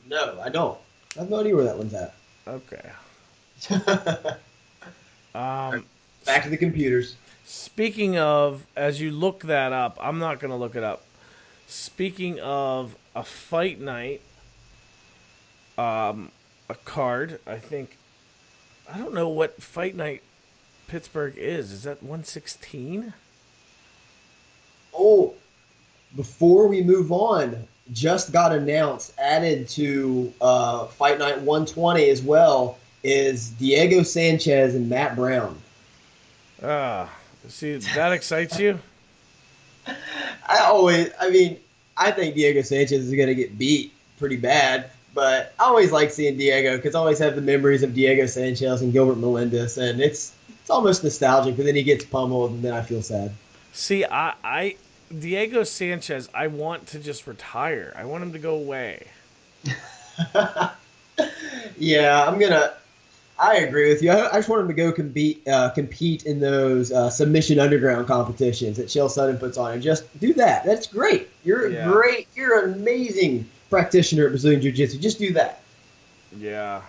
No, I don't. I have no idea where that one's at. Okay. Back to the computers. Speaking of, as you look that up, I'm not going to look it up. Speaking of a fight night, a card, I think I don't know what Fight Night Pittsburgh is. Is that 116? Oh, before we move on, just got announced, added to Fight Night 120 as well, is Diego Sanchez and Matt Brown. See, that excites you? I think Diego Sanchez is going to get beat pretty bad, but I always like seeing Diego because I always have the memories of Diego Sanchez and Gilbert Melendez, and it's almost nostalgic, but then he gets pummeled, and then I feel sad. See, Diego Sanchez, I want to just retire. I want him to go away. Yeah, I agree with you. I just want him to go compete in those submission underground competitions that Chael Sonnen puts on, and just do that. That's great. You're an amazing practitioner at Brazilian Jiu-Jitsu. Just do that. Yeah.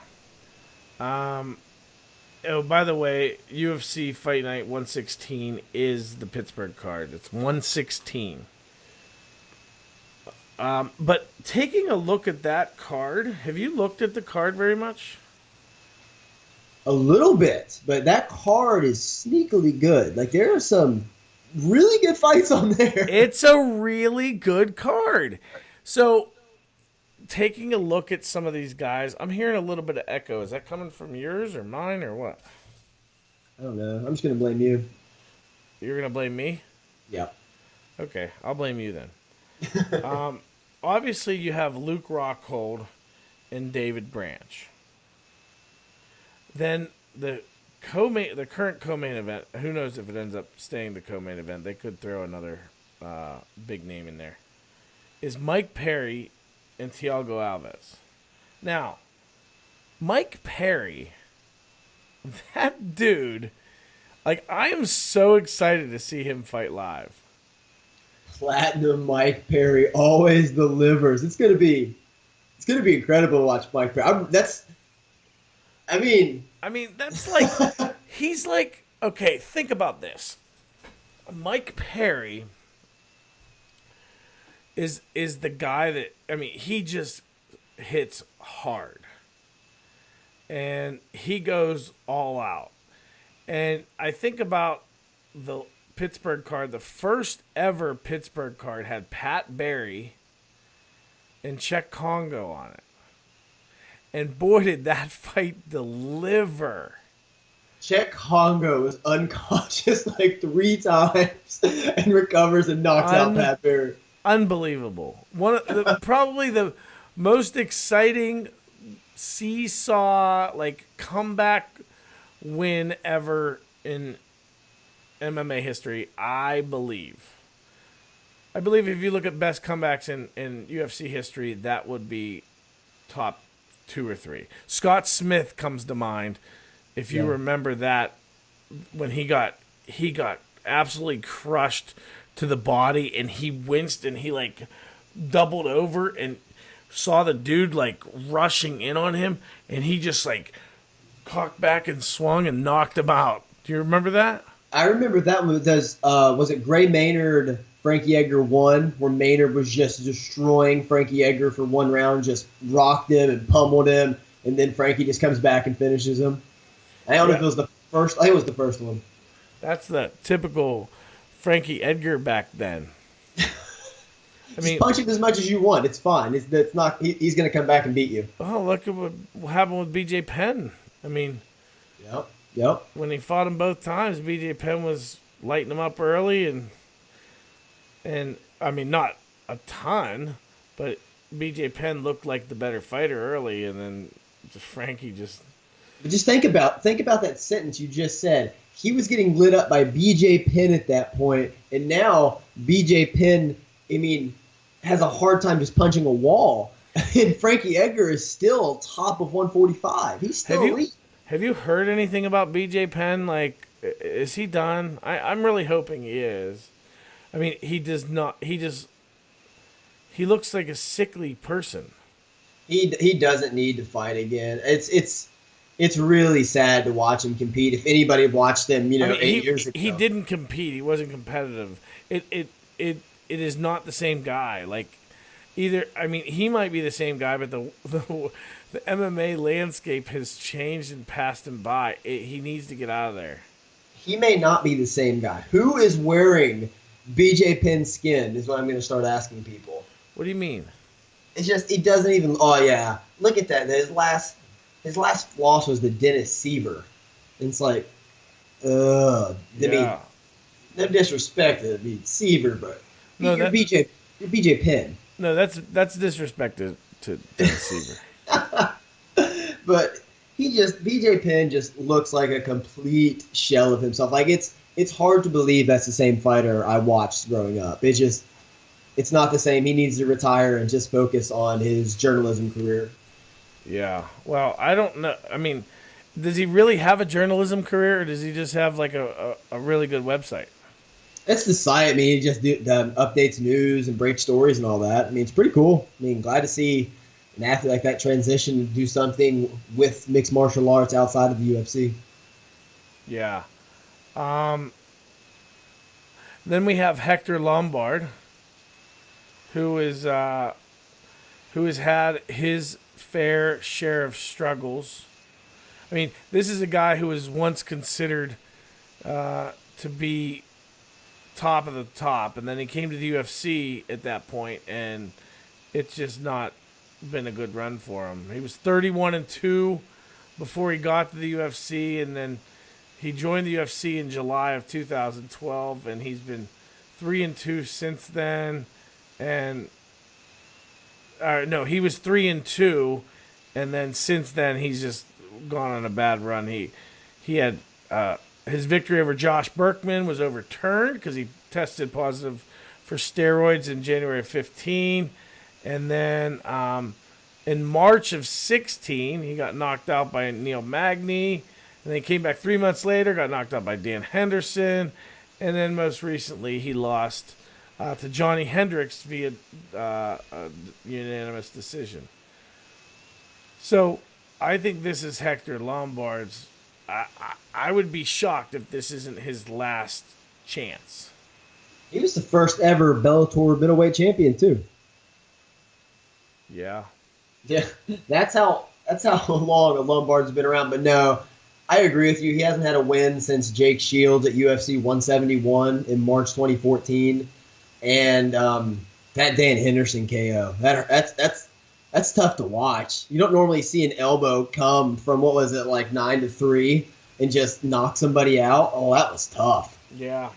Oh, by the way, UFC Fight Night 116 is the Pittsburgh card. It's 116. But taking a look at that card, have you looked at the card very much? A little bit, but that card is sneakily good. Like, there are some really good fights on there. It's a really good card. So, taking a look at some of these guys, I'm hearing a little bit of echo. Is that coming from yours or mine or what? I don't know. I'm just going to blame you. You're going to blame me? Yeah. Okay, I'll blame you then. Obviously, you have Luke Rockhold and David Branch. Then the current co-main event, who knows if it ends up staying the co-main event. They could throw another big name in there. Is Mike Perry and Thiago Alves. Now, Mike Perry, that dude, like, I am so excited to see him fight live. Platinum Mike Perry always delivers. It's gonna be incredible to watch Mike Perry. That's like, he's like, okay, think about this. Mike Perry is the guy that, he just hits hard. And he goes all out. And I think about the Pittsburgh card. The first ever Pittsburgh card had Pat Barry and Czech Congo on it. And boy, did that fight deliver. Czech Congo was unconscious like 3 times and recovers and knocks out Pat Barry. Unbelievable. Probably the most exciting seesaw, like, comeback win ever in MMA history, I believe. I believe if you look at best comebacks in UFC history, that would be top 2 or 3. Scott Smith comes to mind. If you remember that, when he got absolutely crushed to the body, and he winced and he like doubled over and saw the dude like rushing in on him, and he just like cocked back and swung and knocked him out. Do you remember that? I remember that one. Was it Gray Maynard, Frankie Edgar 1, where Maynard was just destroying Frankie Edgar for 1 round, just rocked him and pummeled him, and then Frankie just comes back and finishes him. I don't know if it was the first. I think it was the first one. That's the typical Frankie Edgar back then. Just punch him as much as you want. It's fine. It's not. He's going to come back and beat you. Oh, look at what happened with BJ Penn. Yep. When he fought him both times, BJ Penn was lighting him up early, and not a ton, but BJ Penn looked like the better fighter early, and then Frankie just. But just think about that sentence you just said. He was getting lit up by BJ Penn at that point, and now BJ Penn, has a hard time just punching a wall. And Frankie Edgar is still top of 145. He's still elite. Have you heard anything about BJ Penn? Like, is he done? I'm really hoping he is. He does not. He looks like a sickly person. He doesn't need to fight again. It's really sad to watch him compete. If anybody watched him, 8 years ago. He didn't compete. He wasn't competitive. It is not the same guy. Like, he might be the same guy, but the MMA landscape has changed and passed him by. He needs to get out of there. He may not be the same guy. Who is wearing BJ Penn skin is what I'm going to start asking people. What do you mean? It's just, he doesn't even, oh yeah, look at that. His last loss was the Dennis Seaver. And it's like, I mean, no disrespect to Seaver, but you're BJ Penn. No, that's disrespect to Dennis Seaver. But BJ Penn just looks like a complete shell of himself. Like it's hard to believe that's the same fighter I watched growing up. It's not the same. He needs to retire and just focus on his journalism career. Yeah. Well, I don't know. I mean, does he really have a journalism career, or does he just have like a really good website? That's the site. I mean, he just updates news and breaks stories and all that. I mean, it's pretty cool. I mean, glad to see an athlete like that transition to do something with mixed martial arts outside of the UFC. Yeah. Then we have Hector Lombard, who has had his fair share of struggles. I mean, this is a guy who was once considered to be top of the top, and then he came to the UFC at that point, and it's just not been a good run for him. He was 31-2 before he got to the UFC, and then he joined the UFC in July of 2012, and he's been 3-2 since then. And he was 3-2, and then since then he's just gone on a bad run. He had his victory over Josh Berkman was overturned because he tested positive for steroids in January of 15. And then in March of 16, he got knocked out by Neil Magny. And then he came back 3 months later, got knocked out by Dan Henderson. And then most recently, he lost to Johnny Hendricks via a unanimous decision. So I think this is Hector Lombard's. I would be shocked if this isn't his last chance. He was the first ever Bellator middleweight champion too. Yeah. Yeah, that's how long Lombard's been around. But no, I agree with you. He hasn't had a win since Jake Shields at UFC 171 in March 2014, and that Dan Henderson KO. That's tough to watch. You don't normally see an elbow come from, what was it, like 9-3 and just knock somebody out. Oh, that was tough. Yeah.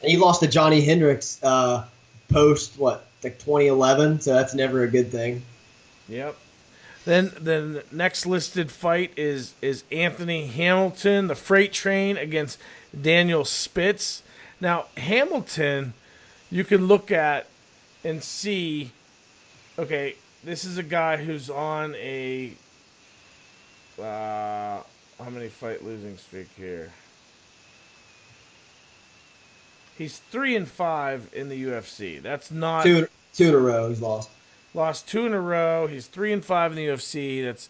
And he lost to Johnny Hendricks post, like 2011, so that's never a good thing. Yep. Then the next listed fight is Anthony Hamilton, the freight train, against Daniel Spitz. Now, Hamilton, you can look at and see, okay, this is a guy who's on a how many fight losing streak here? He's 3-5 in the UFC. That's not two in a row. He's lost 2 in a row. He's 3-5 in the UFC. That's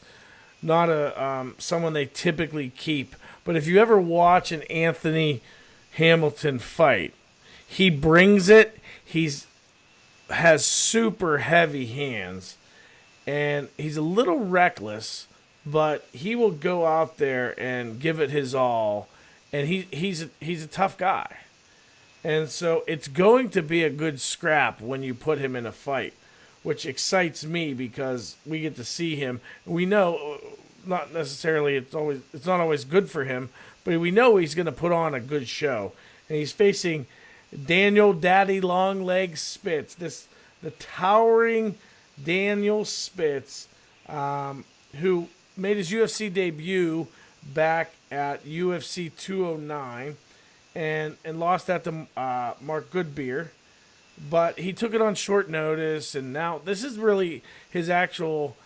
not a someone they typically keep. But if you ever watch an Anthony Hamilton fight, he brings it. Has super heavy hands, and he's a little reckless, but he will go out there and give it his all. And he's a tough guy. And so it's going to be a good scrap when you put him in a fight, which excites me because we get to see him. We know not necessarily it's not always good for him, but we know he's going to put on a good show. And he's facing Daniel Daddy Longlegs Spitz, the towering Daniel Spitz, who made his UFC debut back at UFC 209. And lost that to Mark Goodbeer. But he took it on short notice, and now this is really his actual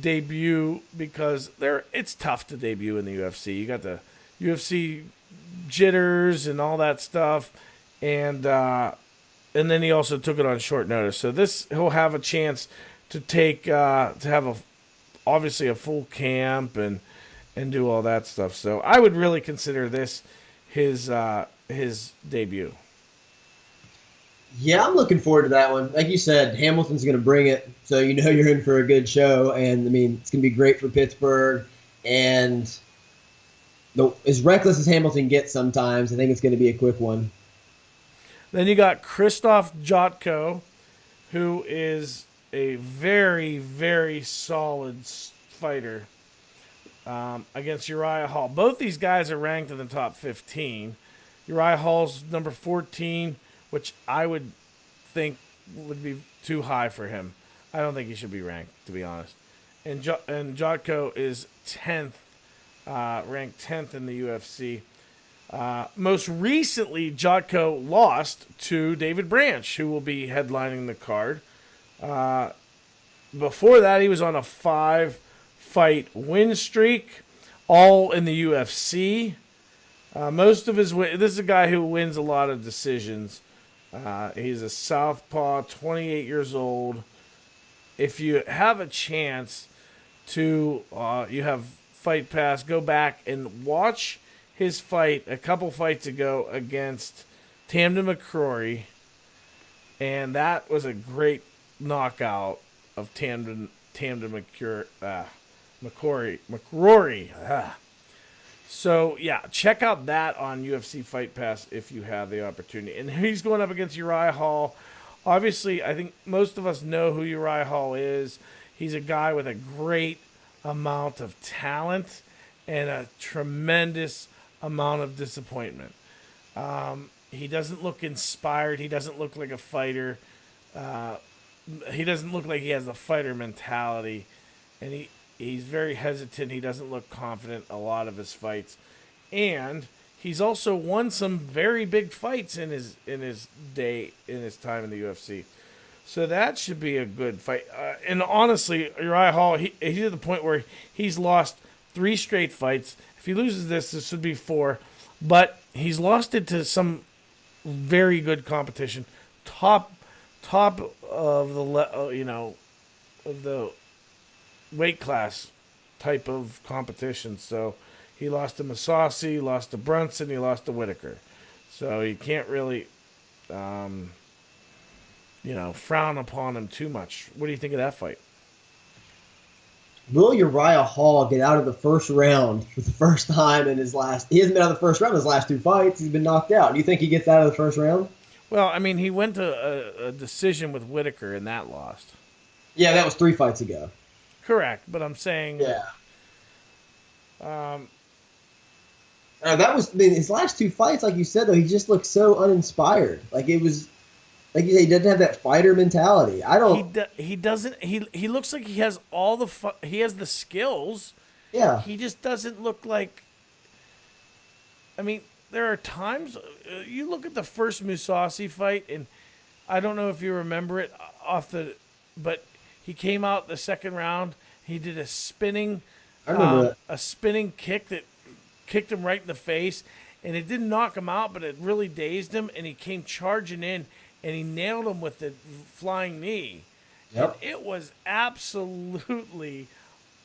debut because it's tough to debut in the UFC. You got the UFC jitters and all that stuff, and then he also took it on short notice. So he'll have a chance to have obviously a full camp and do all that stuff. So I would really consider this his debut. Yeah, I'm looking forward to that one. Like you said, Hamilton's going to bring it, so you know you're in for a good show. And, I mean, it's going to be great for Pittsburgh. And as reckless as Hamilton gets sometimes, I think it's going to be a quick one. Then you got Krzysztof Jotko, who is a very, very solid fighter against Uriah Hall. Both these guys are ranked in the top 15. Uriah Hall's number 14, which I would think would be too high for him. I don't think he should be ranked, to be honest. And Jotko is 10th, ranked 10th in the UFC. Most recently, Jotko lost to David Branch, who will be headlining the card. Before that, he was on a 5-fight win streak, all in the UFC. Most of his this is a guy who wins a lot of decisions. He's a southpaw, 28 years old. If you have a chance to, you have Fight Pass, go back and watch his fight a couple fights ago against Tamden McCrory, and that was a great knockout of Tamden McCrory. So, yeah, check out that on UFC Fight Pass if you have the opportunity. And he's going up against Uriah Hall. Obviously, I think most of us know who Uriah Hall is. He's a guy with a great amount of talent and a tremendous amount of disappointment. He doesn't look inspired. He doesn't look like a fighter. He doesn't look like he has a fighter mentality. And he's very hesitant. He doesn't look confident a lot of his fights. And he's also won some very big fights in his time in the UFC. So that should be a good fight. And honestly, Uriah Hall, he's at the point where he's lost 3 straight fights. If he loses this would be 4. But he's lost it to some very good competition. Top of the of the weight class type of competition. So he lost to Mousasi, he lost to Brunson, he lost to Whitaker. So you can't really frown upon him too much. What do you think of that fight? Will Uriah Hall get out of the first round for the first time in his last... He hasn't been out of the first round in his last 2 fights. He's been knocked out. Do you think he gets out of the first round? Well, I mean, he went to a decision with Whitaker and that lost. Yeah, that was 3 fights ago. Correct, but I'm saying... Yeah. That was... I mean, his last 2 fights, like you said, though, he just looked so uninspired. Like, it was... Like you say, he doesn't have that fighter mentality. I don't... He doesn't... He looks like he has all the... He has the skills. Yeah. He just doesn't look like... I mean, there are times... You look at the first Mousasi fight, and I don't know if you remember it but he came out the second round. He did a spinning... I remember that. A spinning kick that kicked him right in the face, and it didn't knock him out, but it really dazed him, and he came charging in, and he nailed him with the flying knee. Yep. And it was absolutely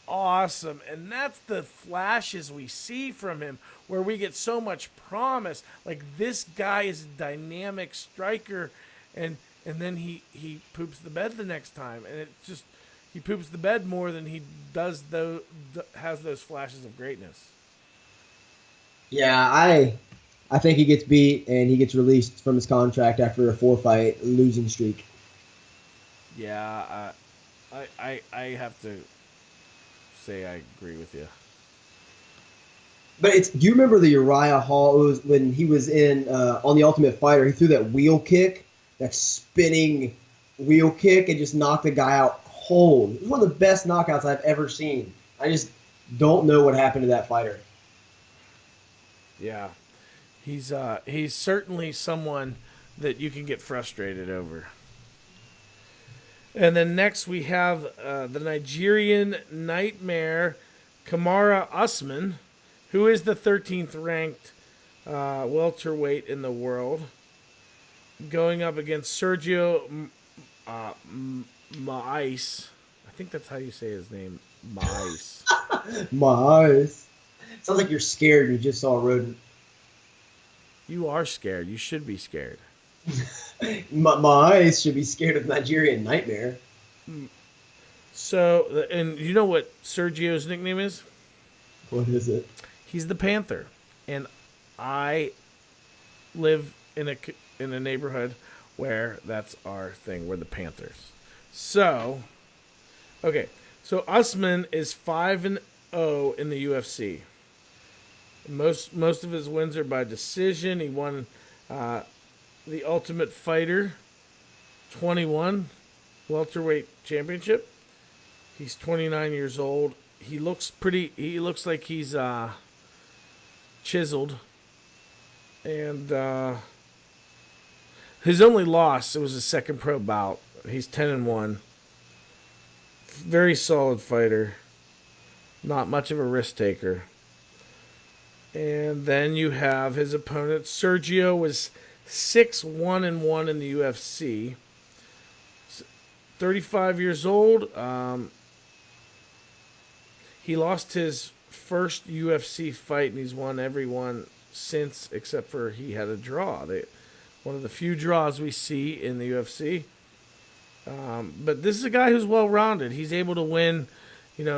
awesome. And that's the flashes we see from him, where we get so much promise. Like, this guy is a dynamic striker, and then he poops the bed the next time. And it just, he poops the bed more than he does has those flashes of greatness. Yeah, I think he gets beat and he gets released from his contract after a 4-fight losing streak. Yeah, I have to say I agree with you. But do you remember the Uriah Hall? It was when he was on the Ultimate Fighter. He threw that wheel kick, that spinning wheel kick, and just knocked the guy out cold. It was one of the best knockouts I've ever seen. I just don't know what happened to that fighter. Yeah, he's certainly someone that you can get frustrated over. And then next we have the Nigerian Nightmare, Kamara Usman, who is the 13th ranked welterweight in the world, going up against Sergio Mais. I think that's how you say his name, Mais. Mais. Sounds like you're scared and you just saw a rodent. You are scared. You should be scared. My eyes should be scared of Nigerian Nightmare. So, and you know what Sergio's nickname is? What is it? He's the Panther, and I live in a neighborhood where that's our thing. We're the Panthers. So, okay. So Usman is 5-0 in the UFC. Most of his wins are by decision. He won the Ultimate Fighter 21 welterweight championship. He's 29 years old. He looks like he's chiseled. And his only loss, it was his second pro bout. He's 10-1. Very solid fighter. Not much of a risk taker. And then you have his opponent. Sergio was 6-1-1 in the UFC. 35 years old. He lost his first UFC fight, and he's won every one since, except for he had a draw. One of the few draws we see in the UFC. But this is a guy who's well-rounded. He's able to win,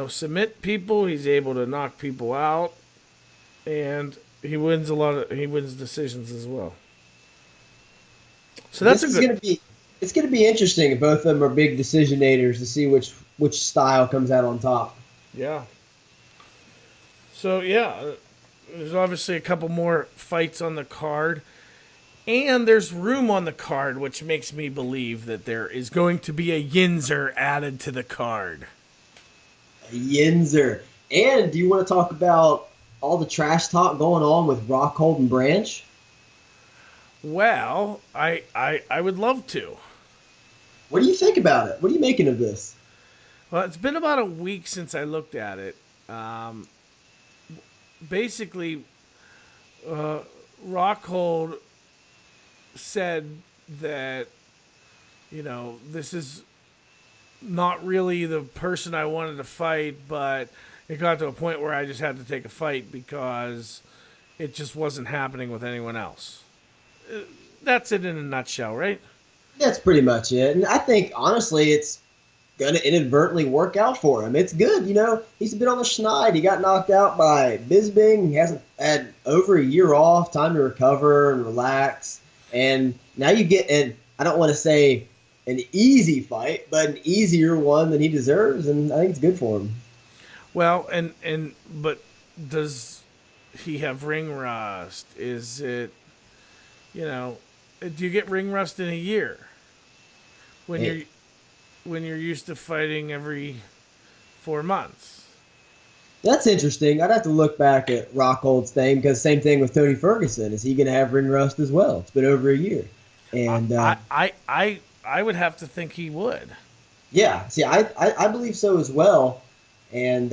submit people. He's able to knock people out, and he wins decisions as well. So that's It's going to be interesting if both of them are big decision-nators to see which style comes out on top. Yeah. So, there's obviously a couple more fights on the card. And there's room on the card, which makes me believe that there is going to be a Yinzer added to the card. A Yinzer. And do you want to talk about all the trash talk going on with Rockhold and Branch? Well, I would love to. What do you think about it? What are you making of this? Well, it's been about a week since I looked at it. Basically, Rockhold said that, this is not really the person I wanted to fight, but it got to a point where I just had to take a fight because it just wasn't happening with anyone else. That's it in a nutshell, right? That's pretty much it. And I think, honestly, it's going to inadvertently work out for him. It's good, He's been on the schneid. He got knocked out by Bisping. He hasn't had over a year off, time to recover and relax. And now you get, and I don't want to say an easy fight, but an easier one than he deserves, and I think it's good for him. Well, but does he have ring rust? Is it, do you get ring rust in a year when you're used to fighting every 4 months? That's interesting. I'd have to look back at Rockhold's thing, because same thing with Tony Ferguson. Is he going to have ring rust as well? It's been over a year. And I would have to think he would. Yeah. See, I believe so as well. And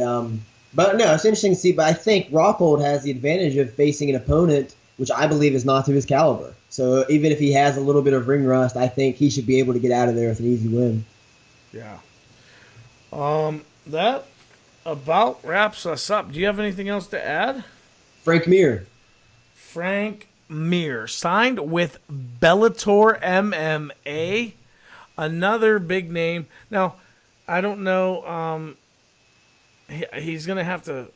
but no, it's interesting to see. But I think Rockhold has the advantage of facing an opponent which I believe is not to his caliber. So even if he has a little bit of ring rust, I think he should be able to get out of there with an easy win. Yeah. That about wraps us up. Do you have anything else to add? Frank Mir. Frank Mir signed with Bellator MMA, another big name. Now, I don't know. He's going to have to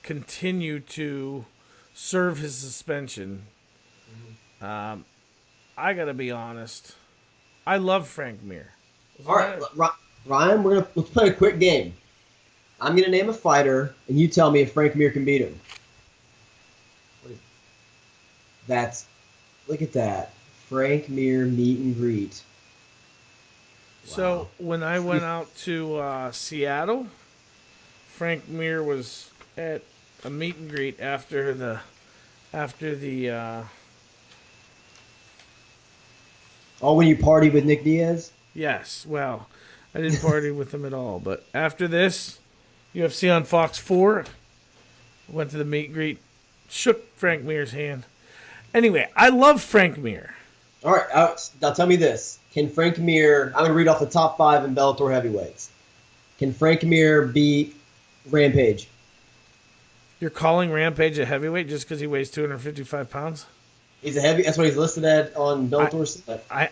continue to serve his suspension. I got to be honest. I love Frank Mir. All right, Ryan, let's play a quick game. I'm going to name a fighter, and you tell me if Frank Mir can beat him. Look at that. Frank Mir meet and greet. So when I went out to Seattle, Frank Mir was at a meet and greet after the when you party with Nick Diaz? Yes, well, I didn't party with him at all, but after this, UFC on Fox 4, went to the meet and greet, shook Frank Mir's hand. Anyway, I love Frank Mir. All right, now tell me this. Can Frank Mir, I'm going to read off the top 5 in Bellator heavyweights. Can Frank Mir beat Rampage? You're calling Rampage a heavyweight just because he weighs 255 pounds? He's a heavy. That's what he's listed at on Bellator's site.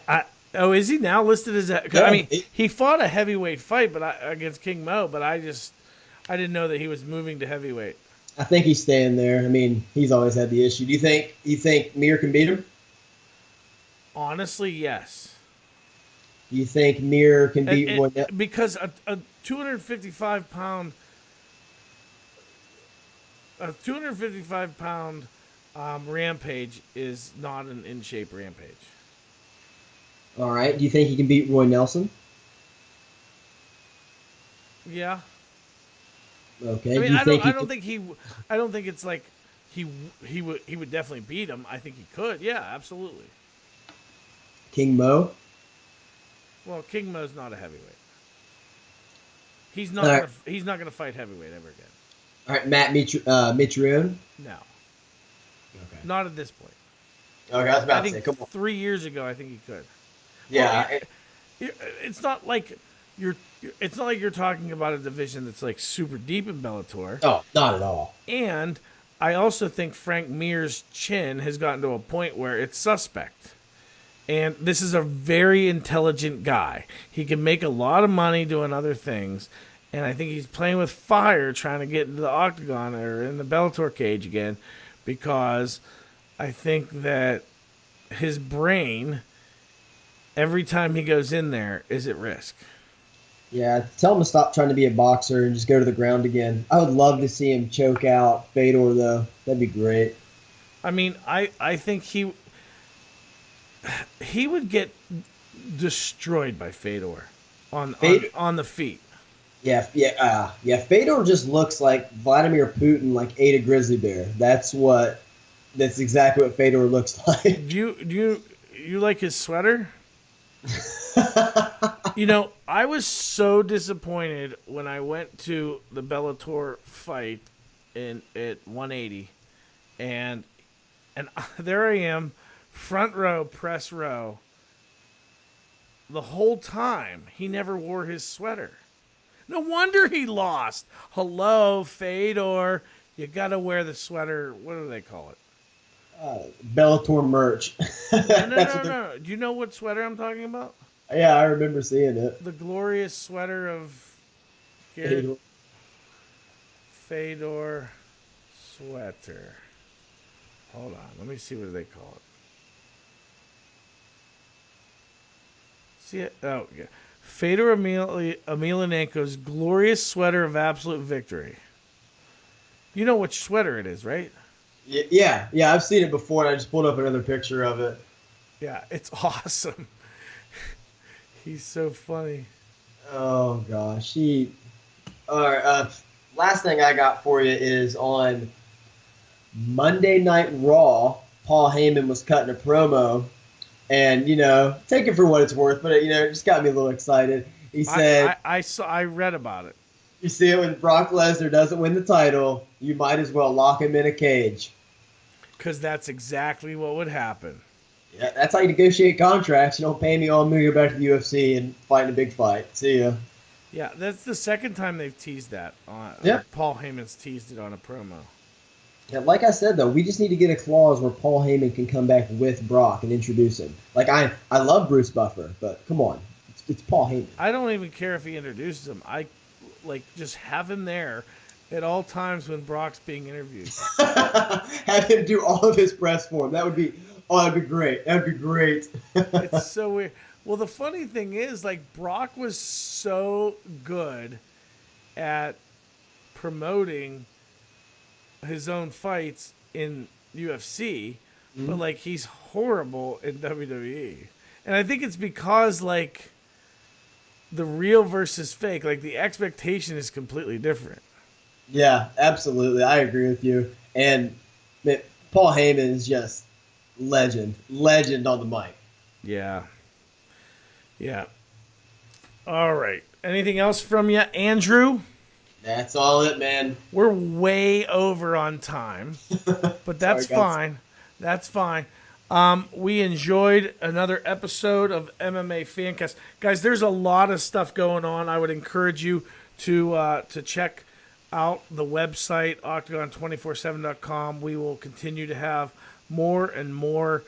Oh, is he now listed as a? Yeah, I mean, he fought a heavyweight fight, against King Mo, but I didn't know that he was moving to heavyweight. I think he's staying there. I mean, he's always had the issue. Do you think Mir can beat him? Honestly, yes. Do you think Mir can beat Roy Nelson? Because a 255 pound Rampage is not an in shape Rampage. All right. Do you think he can beat Roy Nelson? Yeah. Okay. I mean, I don't think it's like he would definitely beat him. I think he could. Yeah, absolutely. King Mo? Well, King Mo's not a heavyweight. He's All not going to fight heavyweight ever again. All right, Matt Mitrione? No. Okay. Not at this point. Okay, I was about I to say, think come on. 3 years ago, I think he could. Yeah. Well, it's not like you're talking about a division that's like super deep in Bellator. Oh, not at all. And I also think Frank Mir's chin has gotten to a point where it's suspect. And this is a very intelligent guy. He can make a lot of money doing other things. And I think he's playing with fire trying to get into the octagon or in the Bellator cage again, because I think that his brain, every time he goes in there, is at risk. Yeah, tell him to stop trying to be a boxer and just go to the ground again. I would love to see him choke out Fedor, though. That'd be great. I mean, I think he would get destroyed by Fedor on the feet. Yeah. Fedor just looks like Vladimir Putin, like ate a grizzly bear. That's exactly what Fedor looks like. Do you like his sweater? I was so disappointed when I went to the Bellator fight at 180, and there I am, front row, press row. The whole time he never wore his sweater. No wonder he lost. Hello, Fedor. You gotta wear the sweater. What do they call it? Bellator merch. No. Do you know what sweater I'm talking about? Yeah, I remember seeing it. The glorious sweater of Fedor sweater. Hold on. Let me see what they call it. See it? Oh, yeah. Fedor Emelianenko's glorious sweater of absolute victory. You know which sweater it is, right? Yeah, I've seen it before, and I just pulled up another picture of it. Yeah, it's awesome. He's so funny. Oh, gosh. All right, last thing I got for you is on Monday Night Raw, Paul Heyman was cutting a promo, and, take it for what it's worth, but, it just got me a little excited. He said... I read about it. You see it when Brock Lesnar doesn't win the title, you might as well lock him in a cage. Because that's exactly what would happen. Yeah, that's how you negotiate contracts. You don't pay me, I'll move you back to the UFC and fight in a big fight. See ya. Yeah, that's the second time they've teased that. Yeah. Paul Heyman's teased it on a promo. Yeah, like I said, though, we just need to get a clause where Paul Heyman can come back with Brock and introduce him. Like, I love Bruce Buffer, but come on. It's Paul Heyman. I don't even care if he introduces him. I just have him there at all times when Brock's being interviewed. Have him do all of his press for him. That'd be great. That'd be great. It's so weird. Well, the funny thing is, Brock was so good at promoting his own fights in UFC, but he's horrible in WWE. And I think it's because the real versus fake, the expectation is completely different. Yeah, absolutely. I agree with you. And Paul Heyman is just legend on the mic. Yeah. All right. Anything else from you, Andrew? That's all it, man. We're way over on time, but that's fine. That's fine. We enjoyed another episode of MMA Fancast. Guys, there's a lot of stuff going on. I would encourage you to check out the website, octagon247.com. We will continue to have more and more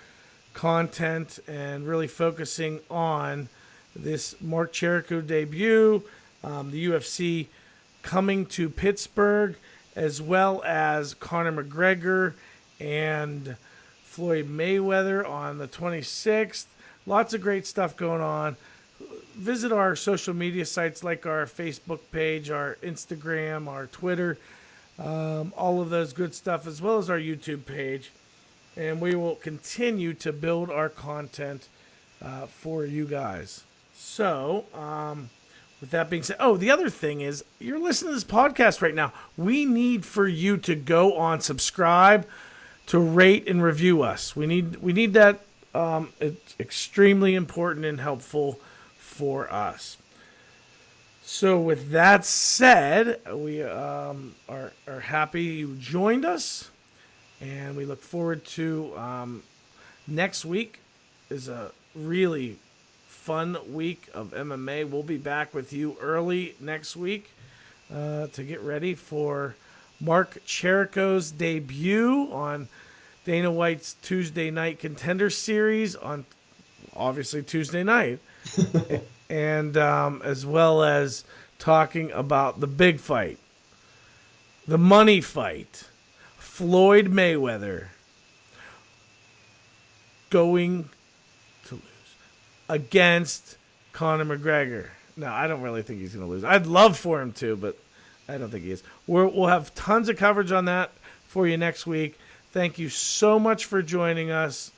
content and really focusing on this Mark Cherico debut, the UFC coming to Pittsburgh, as well as Conor McGregor and Floyd Mayweather on the 26th. Lots of great stuff going on. Visit our social media sites like our Facebook page, our Instagram, our Twitter, all of those good stuff, as well as our YouTube page. And we will continue to build our content for you guys. So, with that being said, the other thing is, you're listening to this podcast right now. We need for you to go on, subscribe, to rate and review us. We need that. It's extremely important and helpful for us. So with that said, we are happy you joined us, and we look forward to next week is a really fun week of MMA. We'll be back with you early next week to get ready for Mark Cherico's debut on Dana White's Tuesday Night Contender Series on obviously Tuesday night. And as well as talking about the big fight, the money fight, Floyd Mayweather going to lose against Conor McGregor. Now, I don't really think he's going to lose. I'd love for him to, but I don't think he is. We'll have tons of coverage on that for you next week. Thank you so much for joining us.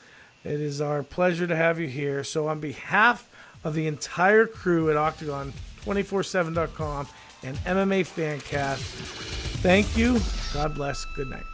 It is our pleasure to have you here. So on behalf of the entire crew at octagon247.com and MMA Fancast, thank you. God bless. Good night.